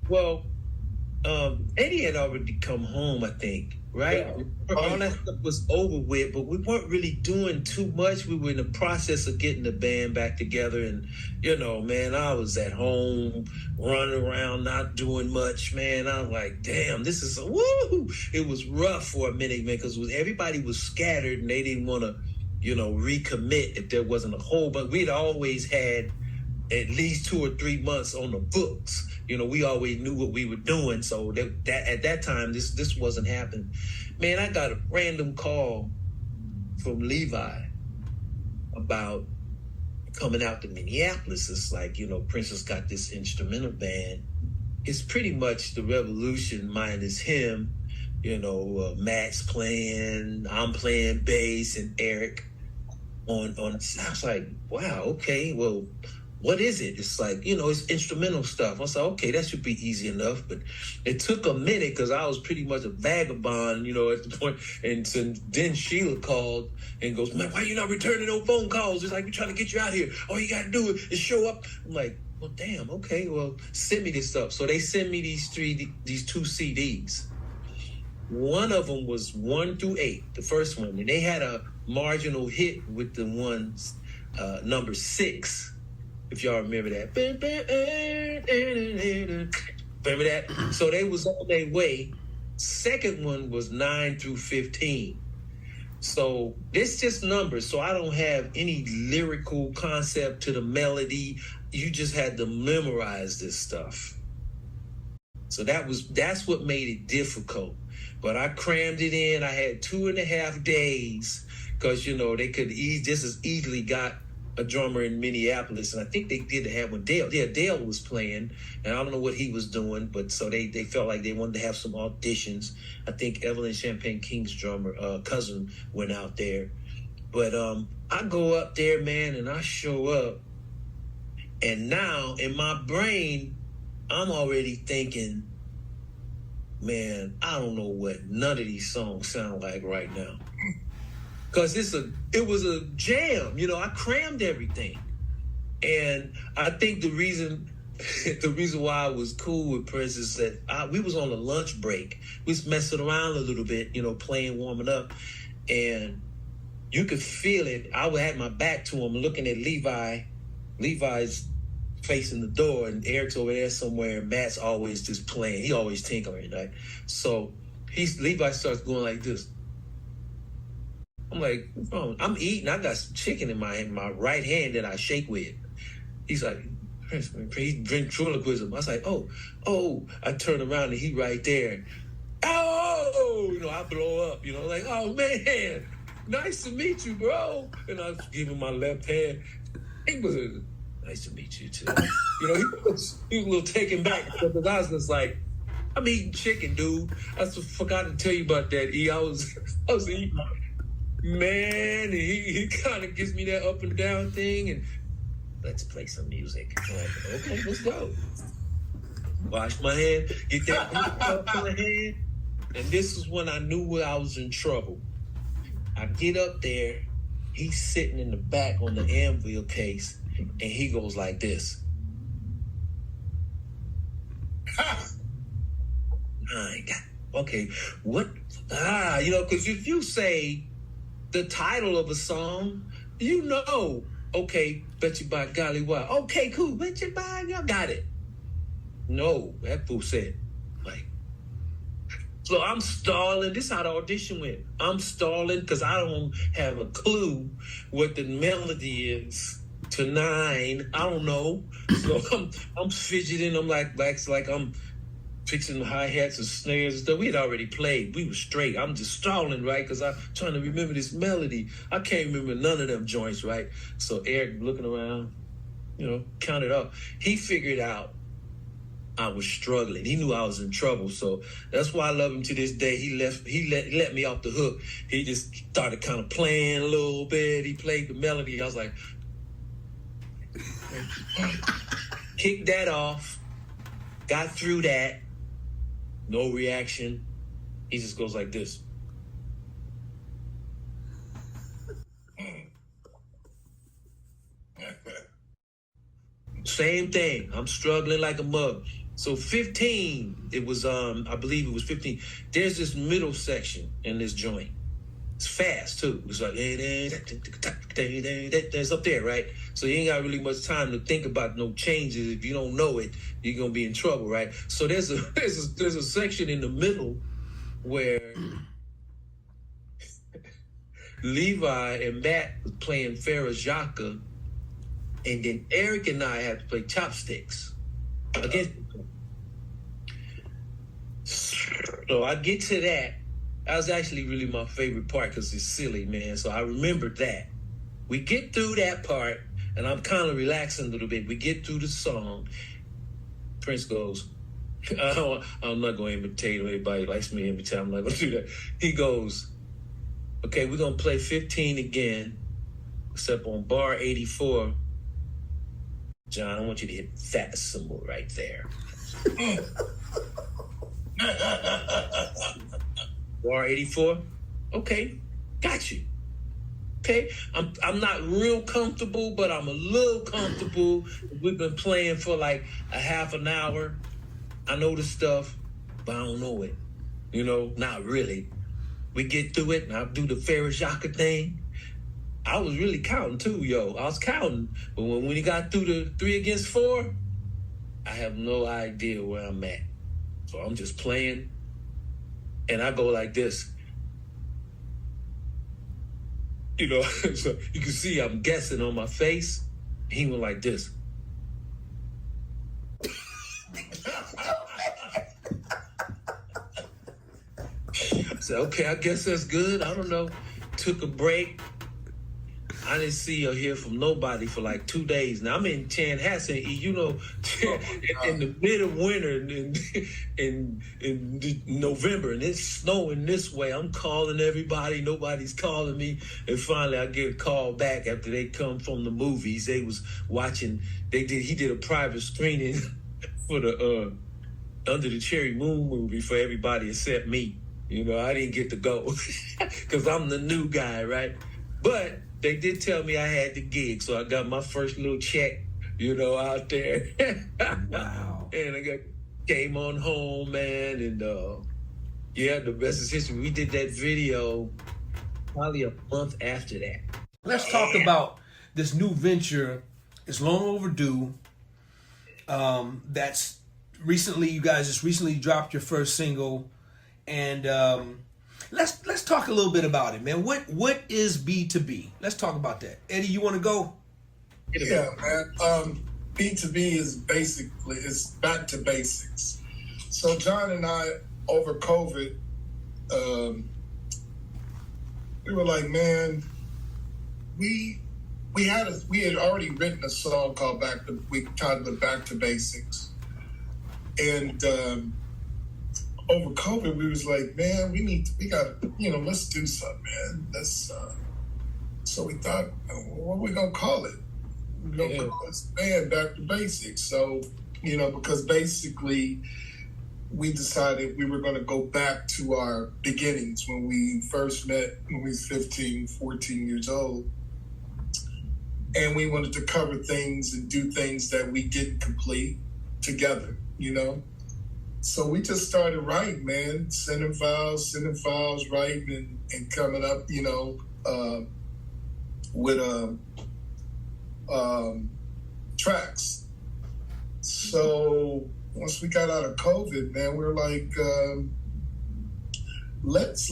Well, Eddie had already come home, I think, right? Yeah. All that stuff was over with, but we weren't really doing too much. We were in the process of getting the band back together, and man, I was at home running around, not doing much, man. I was like, damn, this is woo. It was rough for a minute, man, because everybody was scattered and they didn't want to, recommit if there wasn't a whole. But we'd always had at least 2 or 3 months on the books. We always knew what we were doing. So that at that time, this wasn't happening. Man, I got a random call from Levi about coming out to Minneapolis. It's like, Princess got this instrumental band. It's pretty much the Revolution minus him. Matt's playing, I'm playing bass, and Eric. on I was like, wow, okay, well, what is it? It's like, you know, it's instrumental stuff. I was like, okay, that should be easy enough. But it took a minute because I was pretty much a vagabond, you know, at the point. And so then Sheila called and goes, man, why you not returning no phone calls? It's like, we're trying to get you out here. All you got to do is show up. I'm like, well, damn, okay, well, send me this stuff. So they send me these two CDs. One of them was 1 through 8, the first one. And they had a marginal hit with the ones, number 6. If y'all remember that. Remember that? So they was on their way. Second one was 9 through 15. So this just numbers. So I don't have any lyrical concept to the melody. You just had to memorize this stuff. So that's what made it difficult. But I crammed it in. I had 2.5 days because, you know, they could just as easily got a drummer in Minneapolis, and I think they did have when Dale was playing, and I don't know what he was doing, but so they felt like they wanted to have some auditions. I think Evelyn Champagne King's drummer cousin went out there, but I go up there, man, and I show up, and now in my brain I'm already thinking, man, I don't know what none of these songs sound like right now. Because it was a jam, you know. I crammed everything, and I think the reason why I was cool with Prince is that we was on a lunch break. We was messing around a little bit, you know, playing, warming up, and you could feel it. I had my back to him, looking at Levi. Levi's facing the door, and Eric's over there somewhere. Matt's always just playing. He always tinkering, right? So Levi starts going like this. I'm like, oh, I'm eating. I got some chicken in my right hand that I shake with. He's like, he ventriloquism. I was like, oh. I turn around and he right there. Oh, you know, I blow up. You know, like, oh man, nice to meet you, bro. And I was giving my left hand. He was nice to meet you too. You know, he was a little taken back because I was just like, I'm eating chicken, dude. I forgot to tell you about that. I was eating. Man, he kind of gives me that up and down thing, and let's play some music. I'm like, okay, let's go. Wash my hand, get that up in my hand, and this is when I knew I was in trouble. I get up there, he's sitting in the back on the anvil case, and he goes like this. Okay, what? You know, because if you say the title of a song, you know, okay, bet you by golly why. Okay, cool, bet you by y'all got it. No, that fool said, like, so I'm stalling. This is how the audition went. I'm stalling because I don't have a clue what the melody is to 9. I don't know. So I'm fidgeting. I'm like I'm fixing the hi-hats and snares and stuff. We had already played. We were straight. I'm just stalling, right? Because I'm trying to remember this melody. I can't remember none of them joints, right? So Eric looking around, you know, counted up. He figured out I was struggling. He knew I was in trouble. So that's why I love him to this day. He let me off the hook. He just started kind of playing a little bit. He played the melody. I was like, kicked that off, got through that. No reaction. He just goes like this. Same thing. I'm struggling like a mug. So 15, it was, I believe it was 15. There's this middle section in this joint. It's fast too. It's like, it's up there, right? So you ain't got really much time to think about no changes. If you don't know it, you're gonna be in trouble, right? So there's a section in the middle where Levi and Matt was playing Farajaka, and then Eric and I had to play chopsticks against. So I get to that. That was actually really my favorite part because it's silly, man. So I remembered that. We get through that part, and I'm kind of relaxing a little bit. We get through the song. Prince goes, I'm not going to imitate him. Anybody likes me imitate. I'm not going to do that. He goes, okay, we're going to play 15 again. except on bar 84, John, I want you to hit that symbol right there. Bar 84? Okay, got you. Okay, I'm not real comfortable, but I'm a little comfortable. We've been playing for like a half an hour. I know the stuff, but I don't know it. You know, not really. We get through it, and I do the Ferris Yaka thing. I was really counting too, yo. I was counting, but when he got through the 3 against 4, I have no idea where I'm at. So I'm just playing, and I go like this. You know, so you can see I'm guessing on my face. He went like this. I said, okay, I guess that's good. I don't know. Took a break. I didn't see or hear from nobody for like 2 days. Now I'm in Chanhassen, you know, in the mid of winter in November, and it's snowing this way. I'm calling everybody, nobody's calling me, and finally I get a call back after they come from the movies. They was watching. He did a private screening for the Under the Cherry Moon movie for everybody except me. You know, I didn't get to go because I'm the new guy, right? But they did tell me I had the gig, so I got my first little check, you know, out there. Wow. And I came on home, man, and yeah, the best is history. We did that video probably a month after that. Let's talk about this new venture. It's long overdue. That's recently, you guys just recently dropped your first single, and let's talk a little bit about it, man. What is B2B? Let's talk about that. Eddie, you want to go? Yeah, man. B2B is basically, it's back to basics. So John and I, over COVID, we were like, man, we had already written a song called we titled it Back to Basics, and over COVID, we was like, man, we got, let's do something, man. So we thought, what are we gonna call it? We're gonna call this band Back to Basics. So, because basically we decided we were gonna go back to our beginnings when we first met when we was 15, 14 years old. And we wanted to cover things and do things that we didn't complete together, So we just started writing, man, sending files, writing and coming up, with tracks. So once we got out of COVID, man, we were like, let's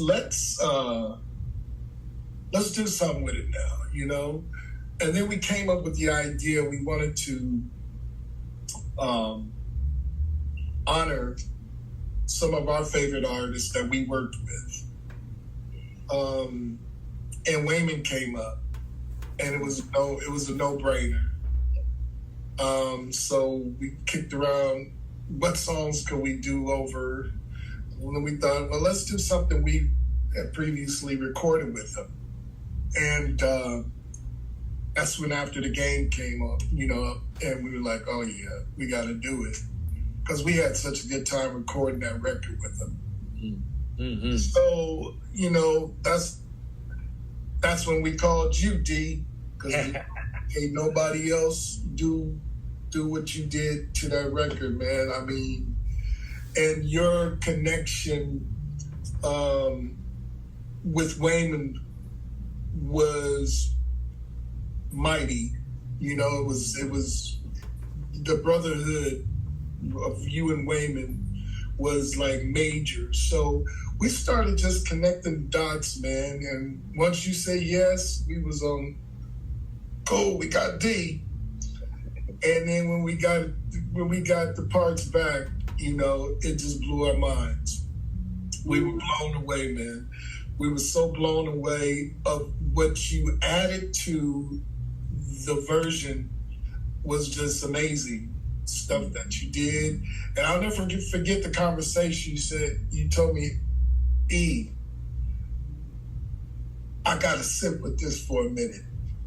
do something with it now, And then we came up with the idea we wanted to honor some of our favorite artists that we worked with. And Wayman came up, and it was a no-brainer. So we kicked around what songs could we do over, and we thought, well, let's do something we had previously recorded with them. And that's when After the Game came up, and we were like, oh yeah, we got to do it. Because we had such a good time recording that record with them. Mm-hmm. So, that's when we called you, D, because ain't nobody else do what you did to that record, man. I mean, and your connection with Wayman was mighty. It was the brotherhood of you and Wayman was like major. So we started just connecting dots, man. And once you say yes, we was on, cool, we got D. And then when we got the parts back, it just blew our minds. We were blown away, man. We were so blown away of what you added to the version was just amazing. Stuff that you did. And I'll never forget the conversation you told me, E, I gotta sit with this for a minute.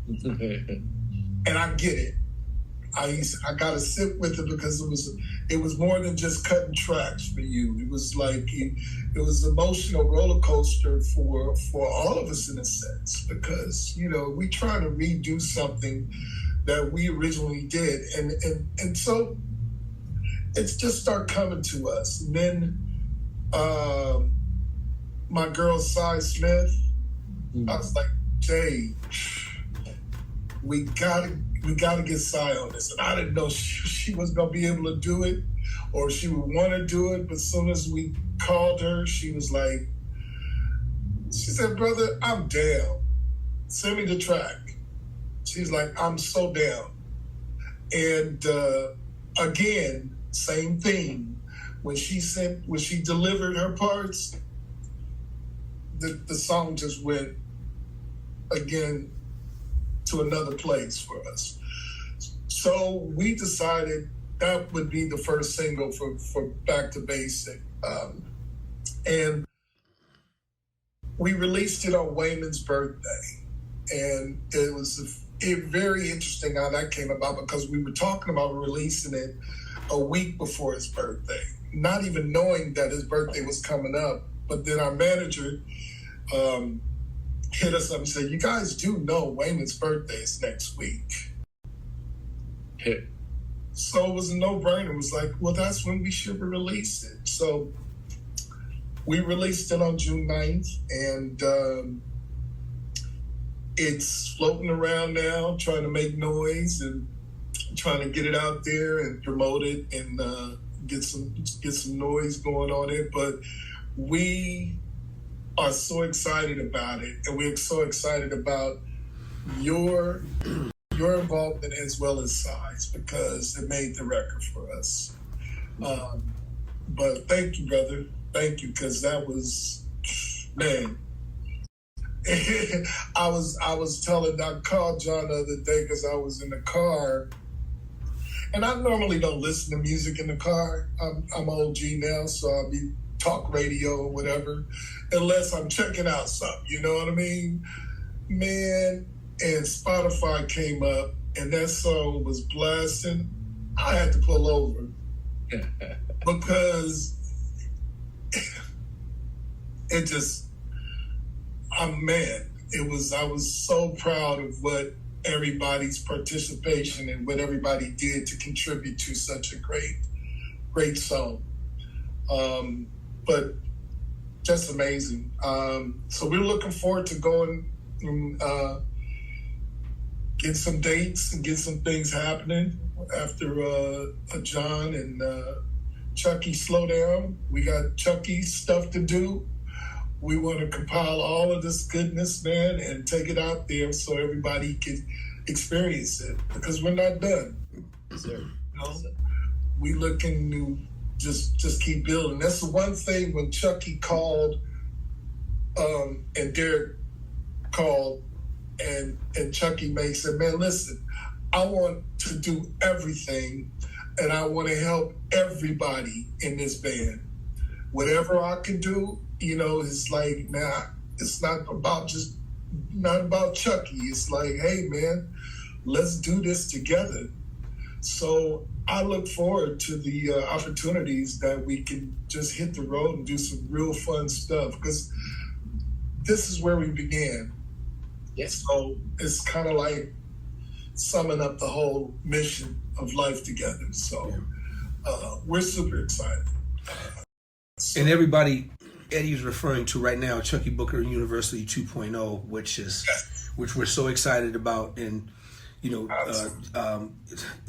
And I get it. I gotta sit with it because it was more than just cutting tracks for you. It was like it was an emotional roller coaster for all of us in a sense, because we trying to redo something that we originally did, and so it's just start coming to us. And then my girl Cy Smith, I was like, Jay, we gotta get Cy on this. And I didn't know she was gonna be able to do it or she would want to do it. But as soon as we called her, she said, brother, I'm down. Send me the track. She's like, I'm so down. And again, same thing. When she delivered her parts, the song just went again to another place for us. So we decided that would be the first single for Back to Basic. And we released it on Wayman's birthday. And it was very interesting how that came about, because we were talking about releasing it a week before his birthday, not even knowing that his birthday was coming up. But then our manager hit us up and said, you guys do know Wayman's birthday is next week. So it was a no-brainer. It was like, well, that's when we should release it. So we released it on June 9th, and it's floating around now, trying to make noise and trying to get it out there and promote it and get some noise going on it. But we are so excited about it, and we're so excited about your involvement as well as Cy's, because it made the record for us. But thank you, brother. Thank you, because that was, man. I called John the other day because I was in the car, and I normally don't listen to music in the car. I'm OG now, so I'll be talk radio or whatever, unless I'm checking out something, you know what I mean? Man, and Spotify came up and that song was blasting. I had to pull over because it just, I was so proud of what everybody's participation and what everybody did to contribute to such a great song. But just amazing. So we're looking forward to going and get some dates and get some things happening after John and Chucky slow down. We got Chucky's stuff to do. We want to compile all of this goodness, man, and take it out there so everybody can experience it, because we're not done. Sir. We looking to just keep building. That's the one thing when Chucky called and Derek called and Chucky May said, man, listen, I want to do everything and I want to help everybody in this band. Whatever I can do, it's like, nah, it's not about Chucky. It's like, hey man, let's do this together. So I look forward to the opportunities that we can just hit the road and do some real fun stuff, because this is where we began. Yes. So it's kind of like summing up the whole mission of life together. So we're super excited. And everybody Eddie's referring to right now, Chucky Booker University 2.0, which we're so excited about. And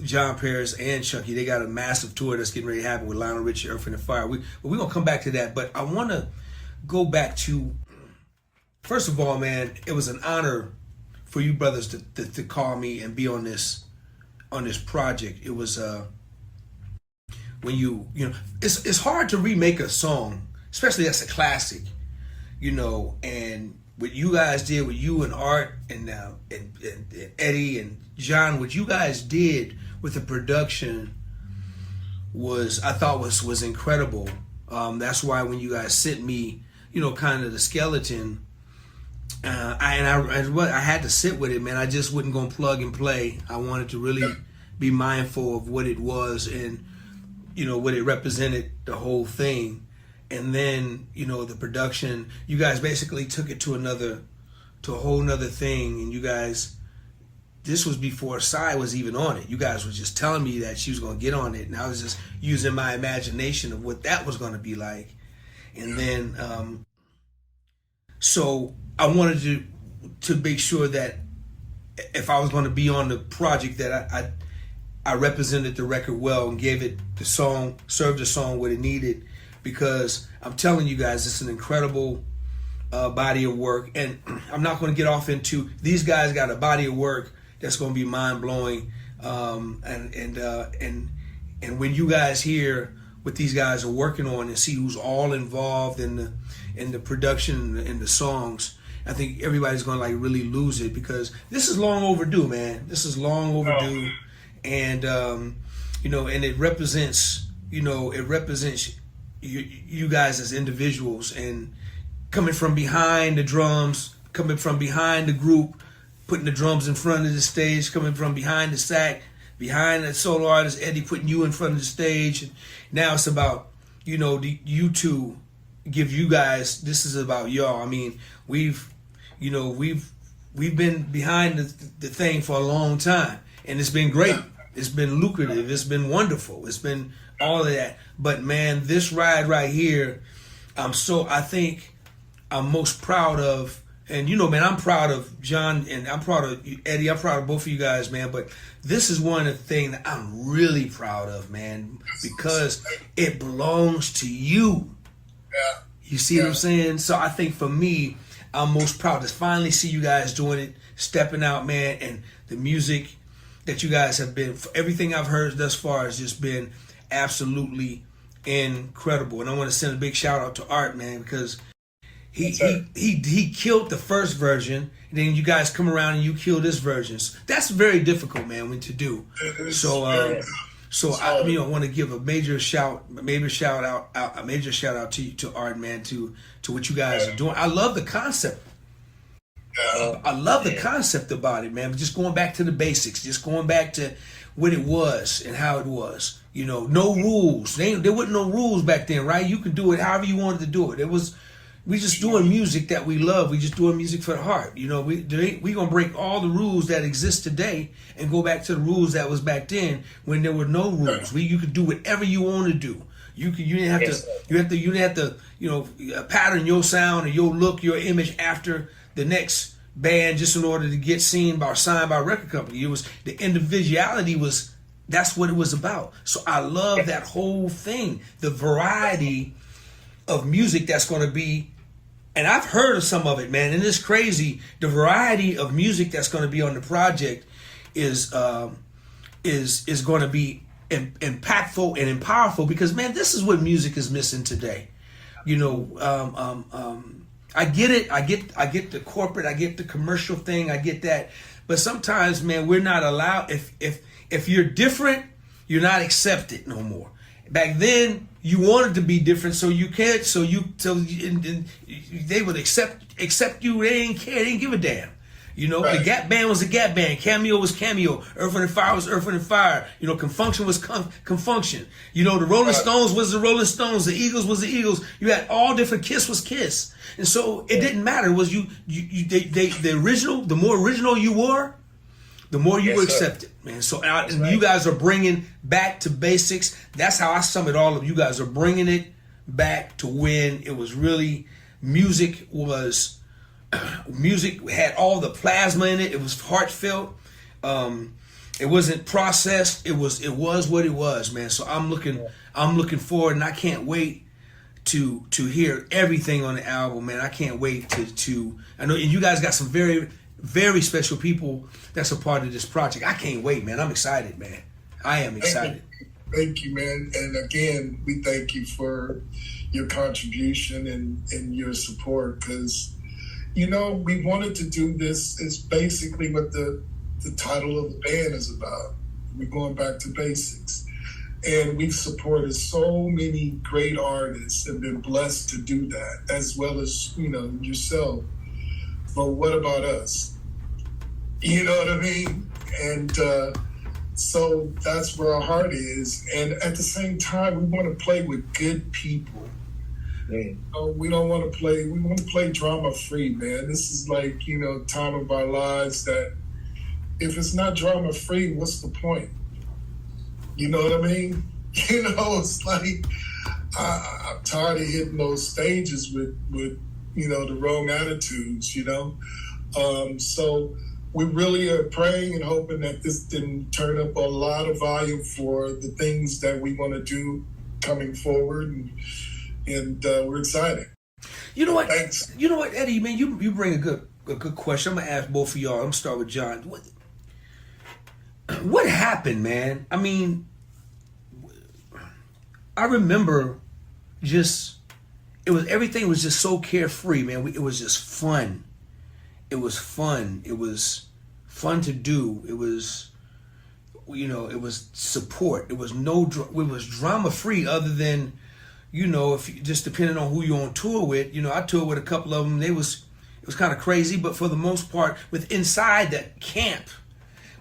John Paris and Chucky, they got a massive tour that's getting ready to happen with Lionel Richie, Earth, and Fire. We're going to come back to that, but I want to go back to, first of all, man, it was an honor for you brothers to call me and be on this project. It was when it's hard to remake a song, especially that's a classic, and what you guys did with you and Art and Eddie and John, what you guys did with the production I thought was incredible. That's why when you guys sent me, kind of the skeleton, I had to sit with it, man. I just wasn't gonna plug and play. I wanted to really be mindful of what it was and what it represented, the whole thing. And then the production. You guys basically took it to a whole nother thing. And you guys, this was before Sai was even on it. You guys were just telling me that she was gonna get on it, and I was just using my imagination of what that was gonna be like. And then, so I wanted to make sure that if I was going to be on the project, that I represented the record well and gave it the song, served the song what it needed, because I'm telling you guys, it's an incredible body of work. And I'm not going to get off into, these guys got a body of work that's going to be mind blowing. And when you guys hear what these guys are working on and see who's all involved in the production and the songs, I think everybody's gonna like really lose it, because this is long overdue, man. This is long overdue, and and it represents you guys as individuals, and coming from behind the drums, coming from behind the group, putting the drums in front of the stage, coming from behind the sax, behind the solo artist Eddie, putting you in front of the stage. And now it's about you two give you guys. This is about y'all. I mean, we've been behind the thing for a long time, and it's been great. It's been lucrative. It's been wonderful. It's been all of that. But man, this ride right here, I think I'm most proud of. And man, I'm proud of John, and I'm proud of Eddie. I'm proud of both of you guys, man. But this is one of the things that I'm really proud of, man, because it belongs to you. Yeah. You see what I'm saying? So I think for me, I'm most proud to finally see you guys doing it, stepping out, man, and the music that you guys have been, everything I've heard thus far has just been absolutely incredible. And I want to send a big shout out to Art, man, because he killed the first version, and then you guys come around and you kill this version. So that's very difficult, man, to do. So I want to give a major shout out to Art, man, to what you guys are doing. I love the concept. I love the concept about it, man. But just going back to the basics, just going back to what it was and how it was. No rules. There wasn't no rules back then, right? You could do it however you wanted to do it. We just doing music that we love. We just doing music for the heart. We gonna break all the rules that exist today and go back to the rules that was back then when there were no rules. You could do whatever you want to do. You didn't have to pattern your sound or your look, your image after the next band just in order to get signed by a record company. It was the individuality that's what it was about. So I love that whole thing, the variety of music that's going to be. And I've heard of some of it, man, and it's crazy. The variety of music that's going to be on the project is going to be impactful and powerful, because, man, this is what music is missing today. I get it. I get the corporate. I get the commercial thing. I get that. But sometimes, man, we're not allowed. If you're different, you're not accepted no more. Back then, you wanted to be different, so you can't. And they would accept you. They didn't care. They didn't give a damn. Right. The Gap Band was a Gap Band. Cameo was Cameo. Earth, Wind & Fire was Earth, Wind & Fire. Confunction was Confunction. The Rolling Stones was the Rolling Stones. The Eagles was the Eagles. You had all different. Kiss was Kiss. And so it didn't matter. Was the original? The more original you were, the more you were accepted, man. So you guys are bringing back to basics. That's how I sum it all up. You guys are bringing it back to when it was really music had all the plasma in it. It was heartfelt. It wasn't processed. It was what it was, man. So I'm looking forward, and I can't wait to hear everything on the album, man. I can't wait to I know, and you guys got some very, very special people that's a part of this project. I can't wait, man. I'm excited, man. I am excited. Thank you, man. And again, we thank you for your contribution and your support, because we wanted to do this. Is basically what the title of the band is about. We're going back to basics. And we've supported so many great artists and been blessed to do that, as well as, yourself. but what about us? You know what I mean? And so that's where our heart is. And at the same time, we want to play with good people. We don't want to play, we want to play drama free, man. This is like, time of our lives that if it's not drama free, what's the point? You know what I mean? It's like, I'm tired of hitting those stages with the wrong attitudes, So we really are praying and hoping that this didn't turn up a lot of volume for the things that we want to do coming forward. And we're excited. You know what? Thanks. You know what, Eddie, man, you bring a good question. I'm going to ask both of y'all. I'm going to start with John. What happened, man? I mean, I remember everything was just so carefree, man. It was just fun. It was fun. It was fun to do. It was, it was support. It was it was drama free other than, if you, just depending on who you're on tour with. I toured with a couple of them. It was kind of crazy, but for the most part, with inside that camp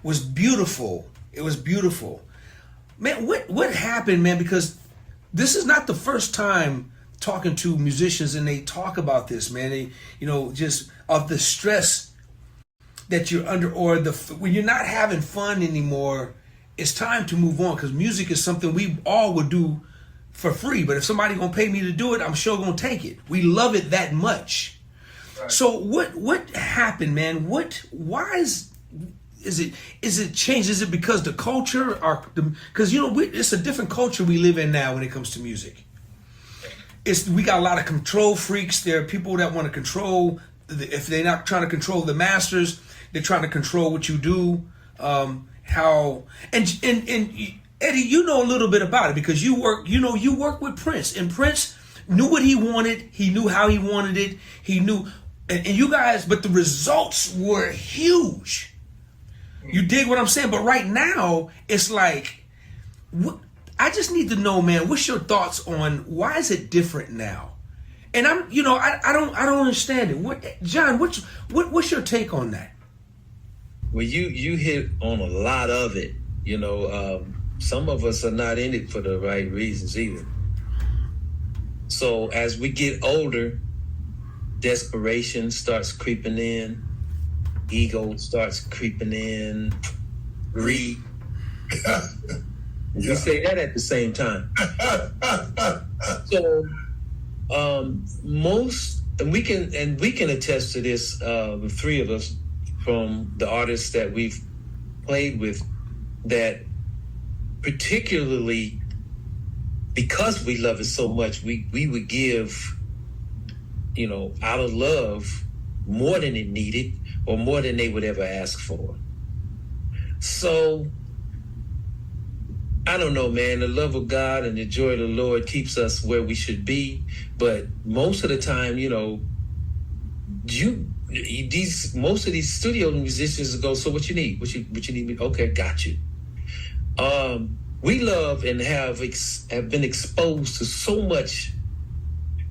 was beautiful. It was beautiful. Man, what happened, man? Because this is not the first time talking to musicians and they talk about this, man. They, just of the stress that you're under, or when you're not having fun anymore, it's time to move on, because music is something we all would do for free. But if somebody gonna pay me to do it, I'm sure gonna take it. We love it that much. Right. So what happened, man? Why is it changed? Is it because the culture, because it's a different culture we live in now when it comes to music. We got a lot of control freaks. There are people that want to control. If they're not trying to control the masters, they're trying to control what you do. And Eddie, you know a little bit about it because you work with Prince, and Prince knew what he wanted. He knew how he wanted it. He knew, and you guys, but the results were huge. You dig what I'm saying? But right now, it's like, I just need to know, man, what's your thoughts on why is it different now? And I don't understand it. John, what's your take on that? Well, you hit on a lot of it. Some of us are not in it for the right reasons either. So as we get older, desperation starts creeping in. Ego starts creeping in, greed. You say that at the same time. So we can attest to this, the three of us, from the artists that we've played with, that particularly because we love it so much, we would give, out of love, more than it needed, or more than they would ever ask for. So, I don't know, man. The love of God and the joy of the Lord keeps us where we should be. But most of the time, most of these studio musicians go, so what you need? What you need? Okay, got you. We love and have been exposed to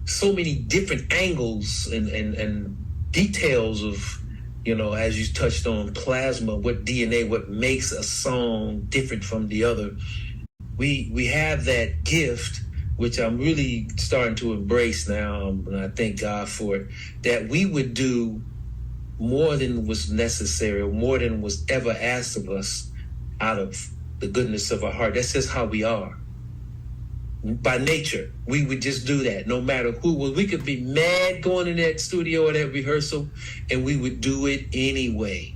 so many different angles and details of, as you touched on, plasma, what DNA, what makes a song different from the other. We have that gift, which I'm really starting to embrace now, and I thank God for it, that we would do more than was necessary, or more than was ever asked of us out of the goodness of our heart. That's just how we are. By nature, we would just do that no matter who was. We could be mad going in that studio or that rehearsal, and we would do it anyway.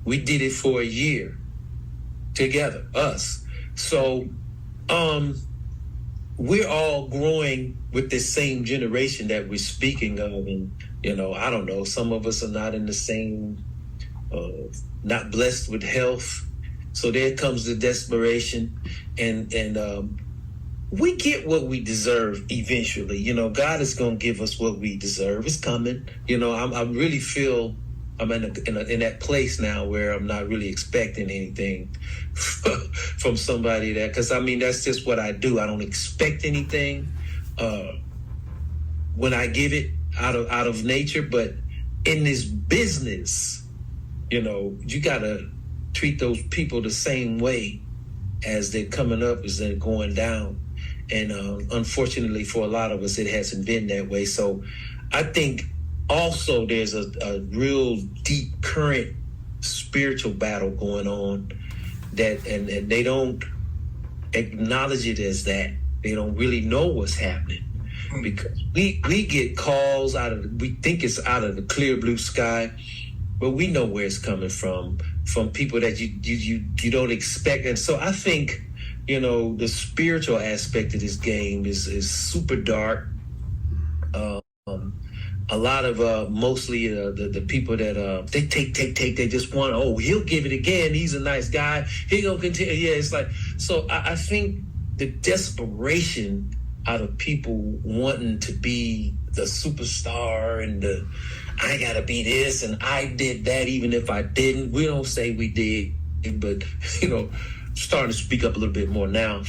We did it for a year together, us. So we're all growing with this same generation that we're speaking of. And, I don't know, some of us are not in the same, not blessed with health. So there comes the desperation, and we get what we deserve eventually. God is going to give us what we deserve. It's coming. I really feel I'm in that place now where I'm not really expecting anything from somebody because that's just what I do. I don't expect anything when I give it out of nature, but in this business, you know, you gotta treat those people the same way as they're coming up as they're going down. And unfortunately for a lot of us, it hasn't been that way. So I think also there's a real deep current spiritual battle going on that, and they don't acknowledge it as that. They don't really know what's happening, because we get calls we think it's out of the clear blue sky, but we know where it's coming from people that you don't expect. And so I think, you know, the spiritual aspect of this game is super dark. A lot of mostly the people that they take, they just want, oh, he'll give it again, he's a nice guy, he gonna continue. Yeah, it's like, so I think the desperation out of people wanting to be the superstar and I gotta be this and I did that even if I didn't. We don't say we did, but you know, starting to speak up a little bit more now.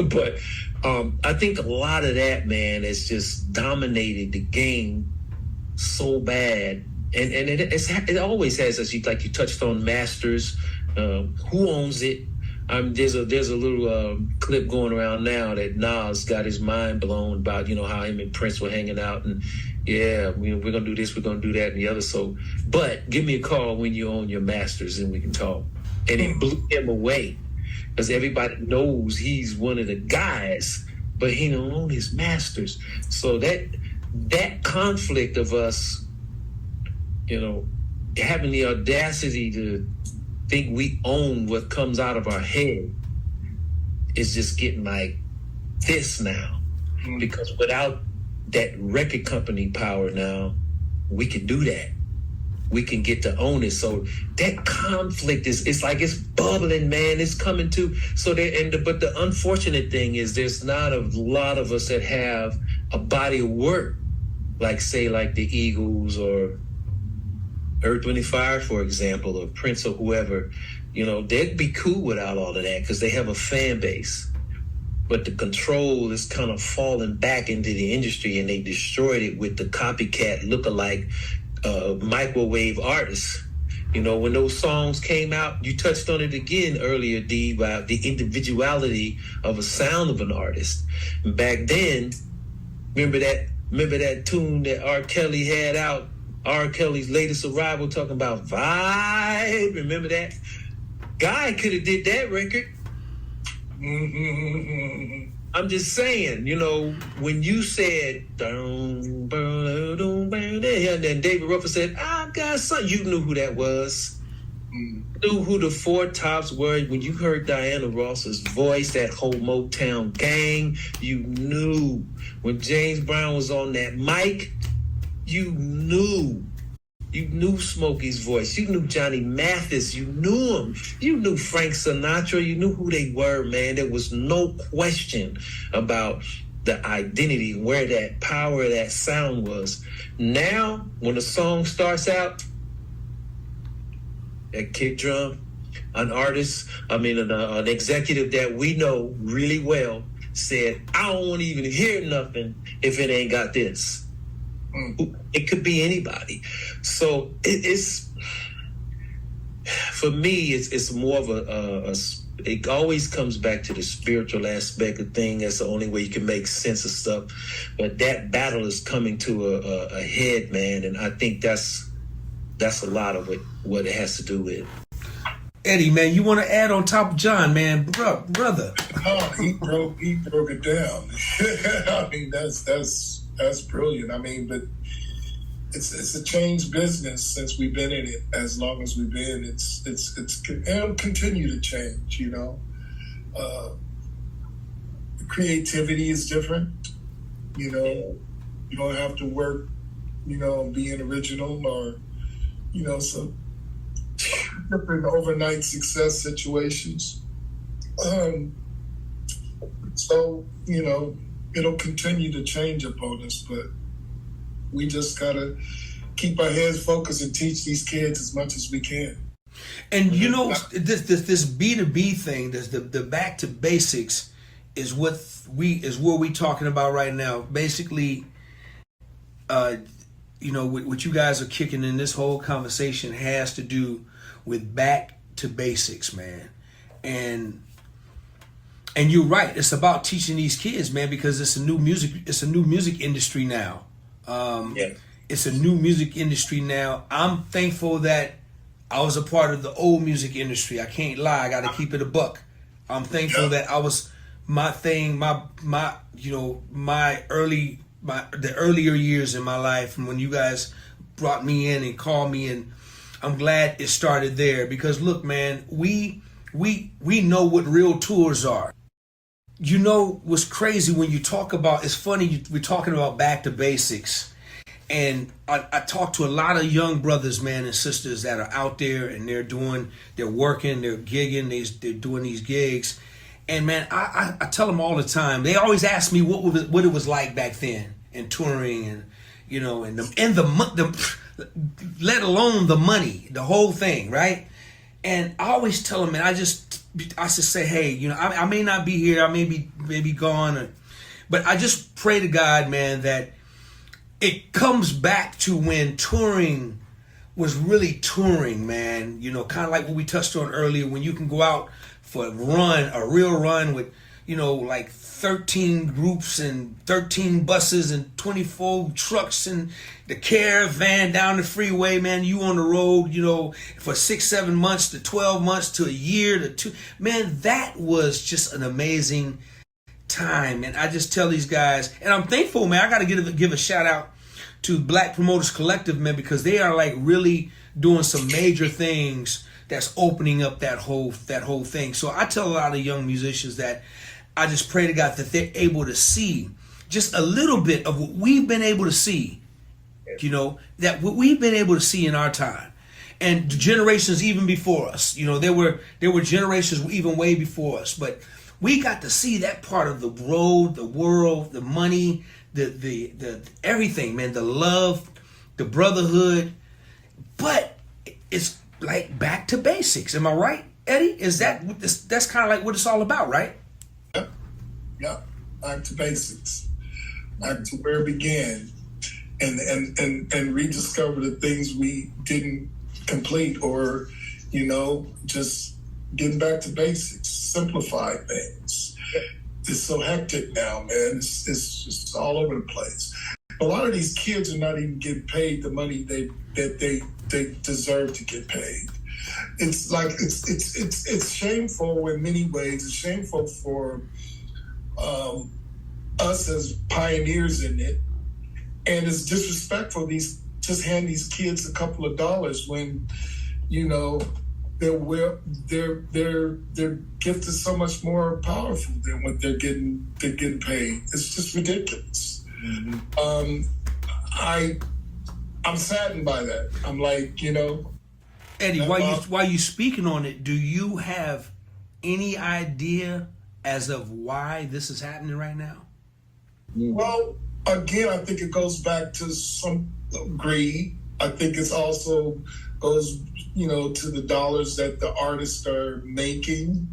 But I think a lot of that, man, has just dominated the game so bad, and it always has. As you touched on Masters, who owns it? There's a little clip going around now that Nas got his mind blown about, you know, how him and Prince were hanging out, and yeah, we're gonna do this, we're gonna do that, and the other. So, but give me a call when you own your Masters and we can talk. And it blew him away, because everybody knows he's one of the guys, but he don't own his Masters. So that conflict of us, you know, having the audacity to think we own what comes out of our head is just getting like this now. Because without that record company power now, we can do that. We can get to own it. So that conflict it's like it's bubbling, man. It's coming to. So but the unfortunate thing is there's not a lot of us that have a body of work, like say like the Eagles or Earth, Wind & Fire, for example, or Prince or whoever. You know, they'd be cool without all of that because they have a fan base. But the control is kind of falling back into the industry, and they destroyed it with the copycat lookalike microwave artists. You know, when those songs came out, you touched on it again earlier, D, about the individuality of a sound of an artist. Back then, remember that tune that R. Kelly had out, R. Kelly's latest arrival, talking about vibe. Remember that? Guy could have did that record. I'm just saying, you know, when you said, and then David Ruffin said, I've got something, you knew who that was. Knew who the Four Tops were. When you heard Diana Ross's voice, that whole Motown gang, you knew. When James Brown was on that mic, you knew. You knew Smokey's voice. You knew Johnny Mathis. You knew him. You knew Frank Sinatra. You knew who they were, man. There was no question about the identity, where that power, that sound was. Now, when the song starts out, that kick drum, an executive that we know really well said, I don't want to even hear nothing if it ain't got this. It could be anybody. So it's for me, it's more of it always comes back to the spiritual aspect of thing. That's the only way you can make sense of stuff. But that battle is coming to a head, man, and I think that's a lot of what it has to do with. Eddie, man, you want to add on top of John, man, brother? Oh, he broke it down. I mean, that's brilliant. I mean, but it's a changed business since we've been in it. As long as we've been, it'll continue to change. You know, creativity is different. You know, you don't have to work. You know, being original or some different overnight success situations. So it'll continue to change upon us, but we just gotta keep our heads focused and teach these kids as much as we can. And this B2B thing, the back to basics is what we talking about right now. Basically, you know, what you guys are kicking in this whole conversation has to do with back to basics, man. And you're right. It's about teaching these kids, man, because it's a new music industry now. It's a new music industry now. I'm thankful that I was a part of the old music industry. I can't lie. I got to keep it a buck. I'm thankful that I was the earlier years in my life, and when you guys brought me in and called me, and I'm glad it started there, because look, man, we know what real tours are. You know what's crazy when you talk about, it's funny, we're talking about back to basics. And I talk to a lot of young brothers, man, and sisters that are out there, and they're working, they're gigging, they're doing these gigs. And man, I tell them all the time, they always ask me what it was like back then, and touring, and you know, and the let alone the money, the whole thing, right? And I always tell them, man, I just say, hey, you know, I may not be here, I may be gone, but I just pray to God, man, that it comes back to when touring was really touring, man. You know, kind of like what we touched on earlier, when you can go out for a real run with, you know, like 13 groups and 13 buses and 24 trucks and the caravan down the freeway, man. You on the road, you know, for 6-7 months to 12 months to a year to 2. Man, that was just an amazing time. And I just tell these guys, and I'm thankful, man. I got to give a shout out to Black Promoters Collective, man, because they are like really doing some major things that's opening up that whole thing. So I tell a lot of young musicians that I just pray to God that they're able to see just a little bit of what we've been able to see, you know, that what we've been able to see in our time, and generations even before us. You know, there were generations even way before us, but we got to see that part of the road, the world, the money, the everything, man, the love, the brotherhood. But it's like back to basics. Am I right, Eddie? That's kind of like what it's all about, right? Yeah, back to basics, back to where it began, and rediscover the things we didn't complete, or, you know, just getting back to basics, simplify things. It's so hectic now, man. It's just all over the place. A lot of these kids are not even getting paid the money that they deserve to get paid. It's like it's shameful in many ways. It's shameful for us as pioneers in it, and it's disrespectful. Just hand these kids a couple of dollars when, you know, their gift is so much more powerful than what they're getting paid. It's just ridiculous. Mm-hmm. I'm saddened by that. I'm like, you know, Eddie, while you speaking on it, do you have any idea as of why this is happening right now? Well, again, I think it goes back to some greed. I think it's also goes, you know, to the dollars that the artists are making,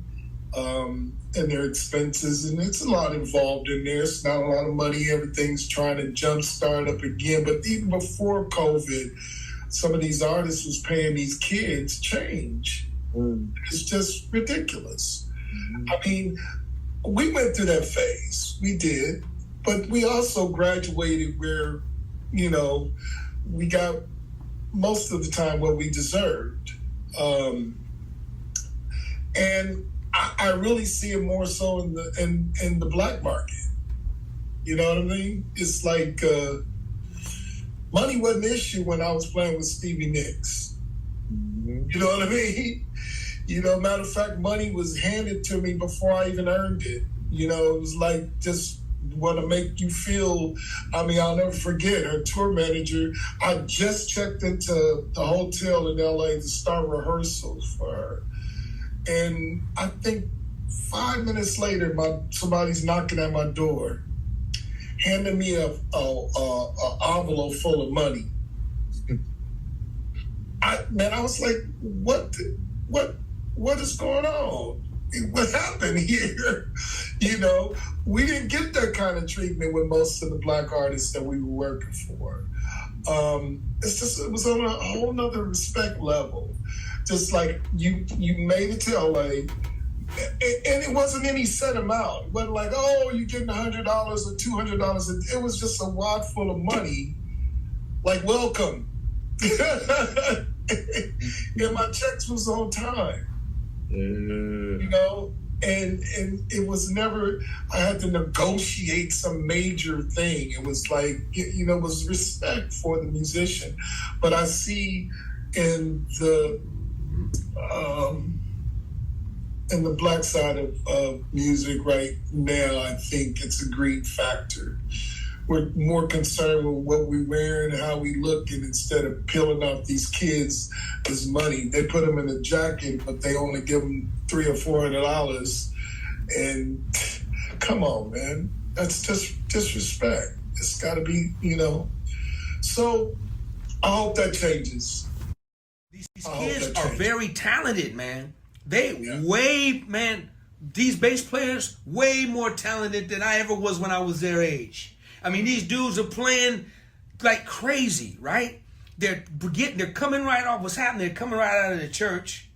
and their expenses, and it's a lot involved in there. It's not a lot of money. Everything's trying to jumpstart up again. But even before COVID, some of these artists was paying these kids change. It's just ridiculous. I mean, we went through that phase. We did. But we also graduated where, you know, we got most of the time what we deserved. And I really see it more so in the black market. You know what I mean? It's like money wasn't an issue when I was playing with Stevie Nicks. You know what I mean? You know, matter of fact, money was handed to me before I even earned it. You know, it was like just want to make you feel. I mean, I'll never forget her tour manager. I just checked into the hotel in LA to start rehearsals for her. And I think 5 minutes later, somebody's knocking at my door, handing me a envelope full of money. I was like, what is going on? What happened here? You know, we didn't get that kind of treatment with most of the black artists that we were working for. it was on a whole nother respect level. Just like you made it to LA, and it wasn't any set amount. It wasn't like, oh, you're getting $100 or $200. It was just a wad full of money, like, welcome. And my checks was on time. You know, and it was never, I had to negotiate some major thing. It was like, you know, it was respect for the musician. But I see in the black side of music right now, I think it's a greed factor. We're more concerned with what we wear and how we look, and instead of peeling off these kids this money, they put them in a jacket, but they only give them $300 or $400. And come on, man, that's just disrespect. It's got to be, you know. So I hope that changes. These kids are very talented, man. These bass players way more talented than I ever was when I was their age. I mean, these dudes are playing like crazy, right? They're coming right off what's happening. They're coming right out of the church,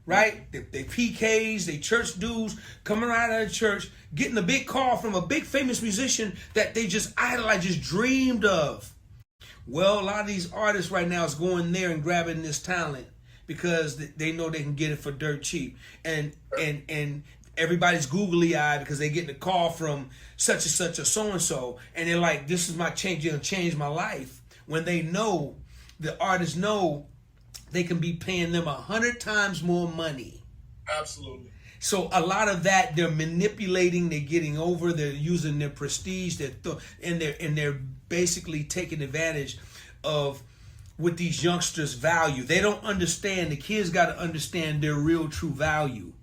right? They PKs, they church dudes coming right out of the church, getting a big call from a big famous musician that they just idolized, just dreamed of. Well, a lot of these artists right now is going there and grabbing this talent because they know they can get it for dirt cheap. And everybody's googly-eyed because they getting a call from such and such or so-and-so, and they're like, this is my change, you're gonna change my life. When they know, the artists know they can be paying them 100 times more money. Absolutely. So a lot of that, they're manipulating, they're getting over, they're using their prestige, and they're basically taking advantage of what these youngsters value. They don't understand, the kids gotta understand their real true value.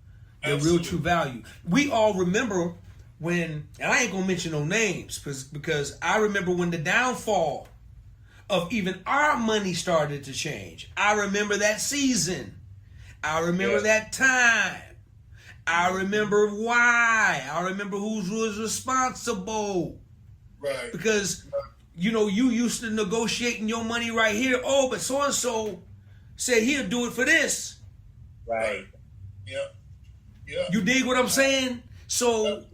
Their real true value. We all remember when, and I ain't gonna mention no names because I remember when the downfall of even our money started to change. I remember that season. I remember that time. I remember why. I remember who was responsible. Right. Because, you know, you used to negotiating your money right here. Oh, but so-and-so said he'll do it for this. Right. Yep. Yeah. You dig what I'm saying? So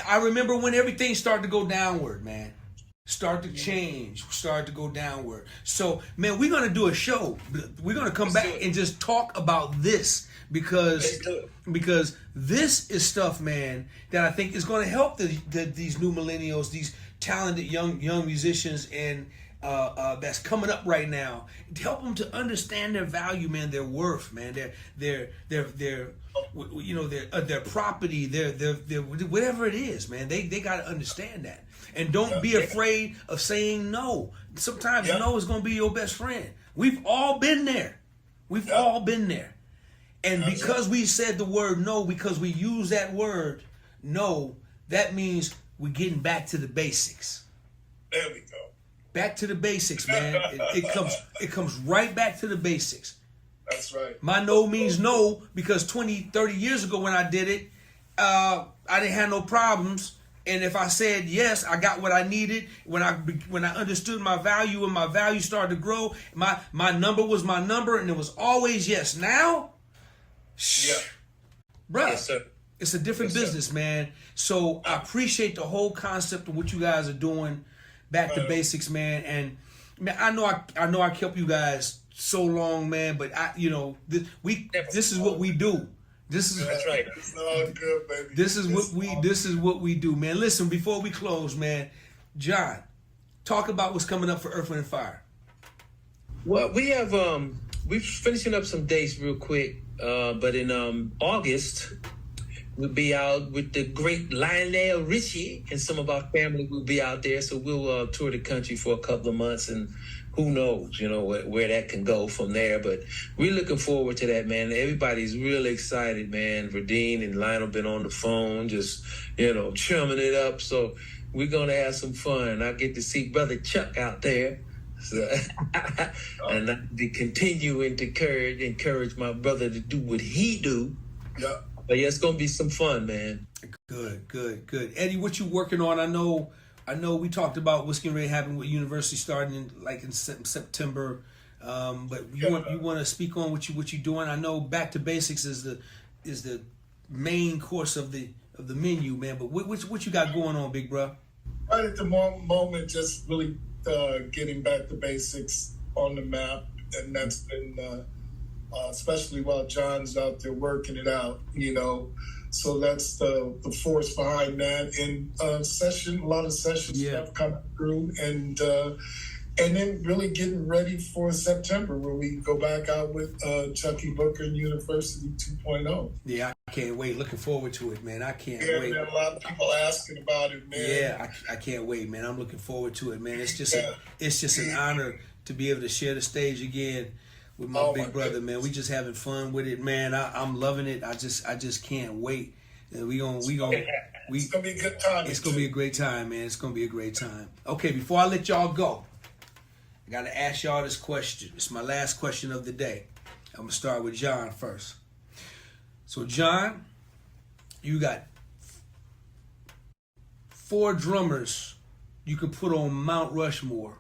I remember when everything started to go downward, man. Start to change, start to go downward. So, man, we're going to do a show. We're going to come back and just talk about this because this is stuff, man, that I think is going to help these new millennials, these talented young musicians and that's coming up right now. To help them to understand their value, man, their worth, man, their you know, their property, their whatever it is, man. They got to understand that. And don't be afraid of saying no. Sometimes no is going to be your best friend. We've all been there. We've all been there. And because we said the word no, because we use that word no, that means we're getting back to the basics. There we go. Back to the basics, man. It comes right back to the basics. That's right. My no means no because 20, 30 years ago when I did it, I didn't have no problems. And if I said yes, I got what I needed. When I understood my value and my value started to grow, my number was my number, and it was always yes. Now, bruh, Yes, sir. It's a different business, man. So I appreciate the whole concept of what you guys are doing. Back to basics, man. And man, I know I kept you guys so long, man. But this is what we do. That's right. It's all good, baby. This is what we do, man. Listen, before we close, man, John, talk about what's coming up for Earth, Wind, and Fire. Well, we have we're finishing up some dates real quick, but in August we'll be out with the great Lionel Richie, and some of our family will be out there. So we'll tour the country for a couple of months, and who knows, where that can go from there. But we're looking forward to that, man. Everybody's really excited, man. Verdine and Lionel been on the phone, just, chumming it up. So we're going to have some fun. I get to see Brother Chuck out there. So, and I'll be continuing to encourage my brother to do what he do. Yeah. But yeah, it's going to be some fun, man. Good. Eddie, what you working on? I know I know we talked about what's getting ready to happen with university starting in September. But you want to speak on what you're doing? I know Back to Basics is the main course of the menu, man. But what you got going on, big bro? Right at the moment, just really getting Back to Basics on the map, and that's been especially while John's out there working it out, So that's the force behind that, and a lot of session stuff coming through, and then really getting ready for September, where we go back out with Chucky Booker and University 2.0. Yeah, I can't wait. Looking forward to it, man. I can't wait. Man, a lot of people asking about it, man. Yeah, I can't wait, man. I'm looking forward to it, man. It's just an honor to be able to share the stage again with my big brother, man. We just having fun with it, man. I'm loving it. I just can't wait. It's gonna be a good time. It's gonna be a great time, man. It's gonna be a great time. Okay, before I let y'all go, I gotta ask y'all this question. It's my last question of the day. I'm gonna start with John first. So John, you got 4 drummers you could put on Mount Rushmore.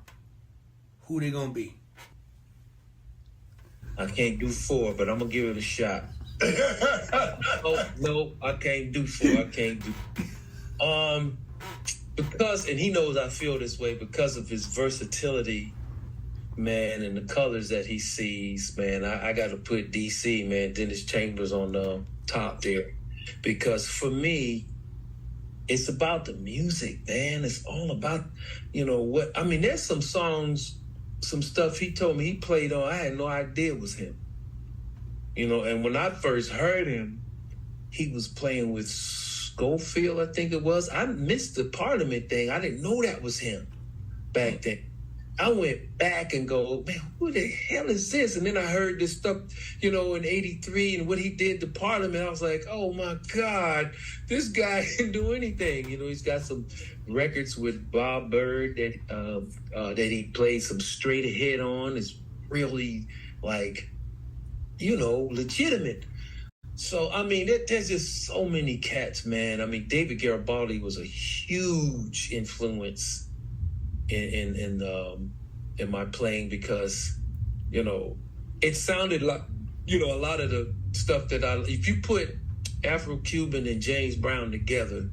Who they gonna be? I can't do 4, but I'm gonna give it a shot. No, I can't do 4. I can't do. Because, and he knows I feel this way because of his versatility, man, and the colors that he sees, man. I got to put DC, man, Dennis Chambers on the top there, because for me, it's about the music, man. It's all about, there's some songs, some stuff he told me he played on, I had no idea it was him. And when I first heard him, he was playing with Schofield, I think it was. I missed the Parliament thing. I didn't know that was him back then. I went back and go, man, who the hell is this? And then I heard this stuff, in 83 and what he did to Parliament. I was like, oh my God, this guy can do anything. He's got some records with Bob Bird that he played some straight ahead on. It's really legitimate. So, there's just so many cats, man. David Garibaldi was a huge influence in my playing because, it sounded like, a lot of the stuff that if you put Afro-Cuban and James Brown together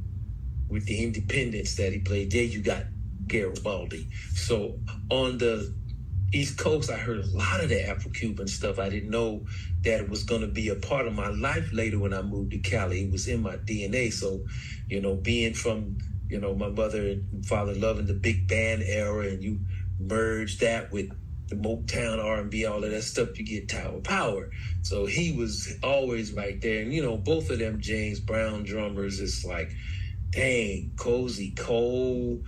with the independence that he played, there you got Garibaldi. So on the East Coast, I heard a lot of the Afro-Cuban stuff. I didn't know that it was going to be a part of my life later when I moved to Cali. It was in my DNA. So, being from, my mother and father loving the big band era, and you merge that with the Motown, R&B, all of that stuff, you get Tower Power. So he was always right there. And, both of them James Brown drummers, it's like, dang, Cozy Cole,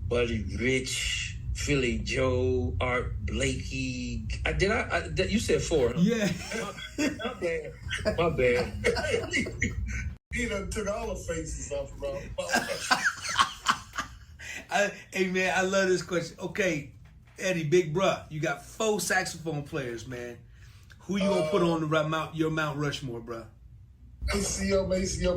Buddy Rich, Philly Joe, Art Blakey. You said 4, huh? Yeah. My bad. He done took all the faces off around. Hey, man, I love this question. Okay, Eddie, big bruh, you got 4 saxophone players, man. Who you gonna put on your Mount Rushmore, bruh? Maceo. Maceo,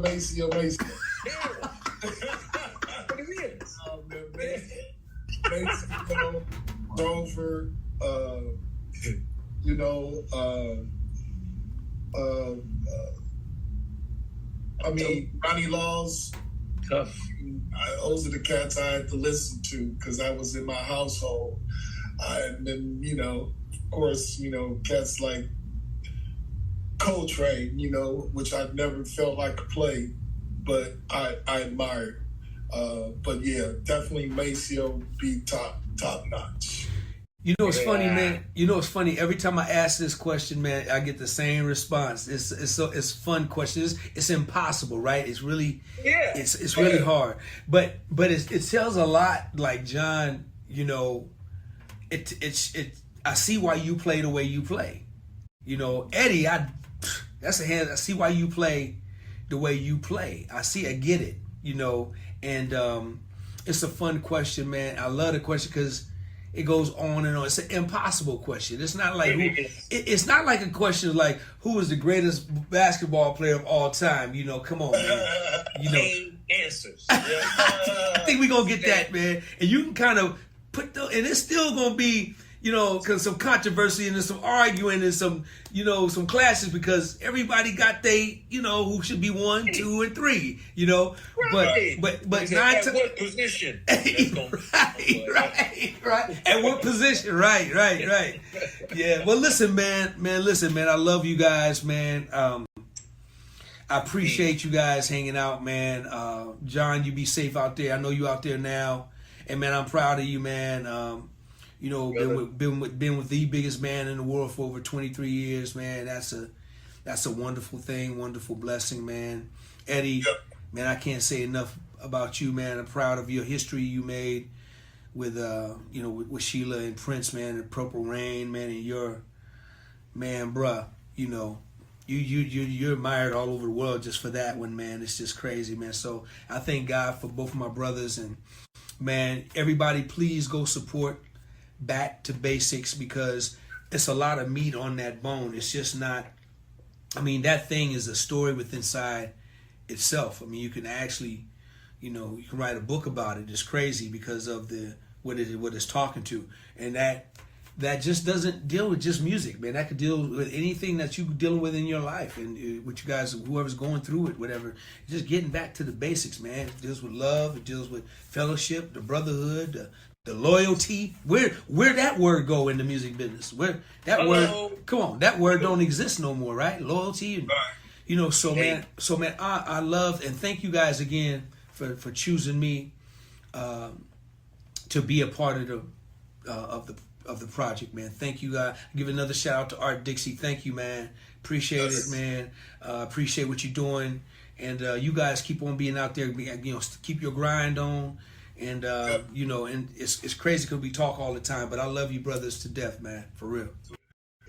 Grover, Ronnie Laws. Tough. Those are the cats I had to listen to because I was in my household. And then, of course, cats like Coltrane, which I never felt like could play, but I admired. But yeah, definitely Maceo be top notch. It's funny, man. It's funny. Every time I ask this question, man, I get the same response. It's fun question. It's impossible, right? It's really, it's really hard. But it tells a lot. Like John, I see why you play the way you play. Eddie, that's a hand. I see why you play the way you play. I get it. And it's a fun question, man. I love the question because it goes on and on. It's an impossible question. It's not like it's not like a question like who is the greatest basketball player of all time. Come on, man. You know, answers. I think we're gonna get that, man. And you can kind of put and it's still gonna be, you know, cause some controversy and there's some arguing and some, you know, some clashes because everybody got you know, who should be 1, 2, and 3, you know. Right. But at what position? right. At what position? Right. Yeah. Well, listen, man. I love you guys, man. I appreciate you guys hanging out, man. John, you be safe out there. I know you out there now, and man, I'm proud of you, man. You know, been with the biggest man in the world for over 23 years, man. That's a wonderful thing, wonderful blessing, man. Eddie, man, I can't say enough about you, man. I'm proud of your history you made with you know, with Sheila and Prince, man, and Purple Rain, man, and your man, bruh, you know. You're admired all over the world just for that one, man. It's just crazy, man. So I thank God for both of my brothers, and man, everybody, please go support Back to Basics because it's a lot of meat on that bone. It's just not. I mean, that thing is a story within inside itself. I mean, you can actually, you know, you can write a book about it. It's crazy because of what it's talking to, and that just doesn't deal with just music, man. That could deal with anything that you're dealing with in your life and with you guys, whoever's going through it, whatever. Just getting back to the basics, man. It deals with love. It deals with fellowship, the brotherhood, the loyalty. Where that word go in the music business? Where that word? Come on, that word don't exist no more, right? Loyalty, and you know. So man, I love and thank you guys again for choosing me to be a part of the project, man. Thank you, guys. Give another shout out to Art Dixie. Thank you, man. Appreciate it, man. Appreciate what you're doing, and you guys keep on being out there. You know, keep your grind on, and you know, and it's crazy because we talk all the time, but I love you, brothers, to death, man, for real.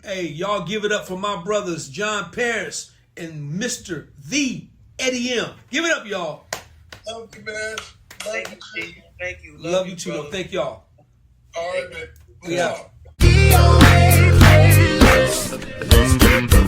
Hey, y'all, give it up for my brothers, John Paris and Mr. The Eddie M. Give it up, y'all. Love you, man. Thank you. Love you too, though. Thank y'all. All right, man. We out. DOA playlist. Let's get the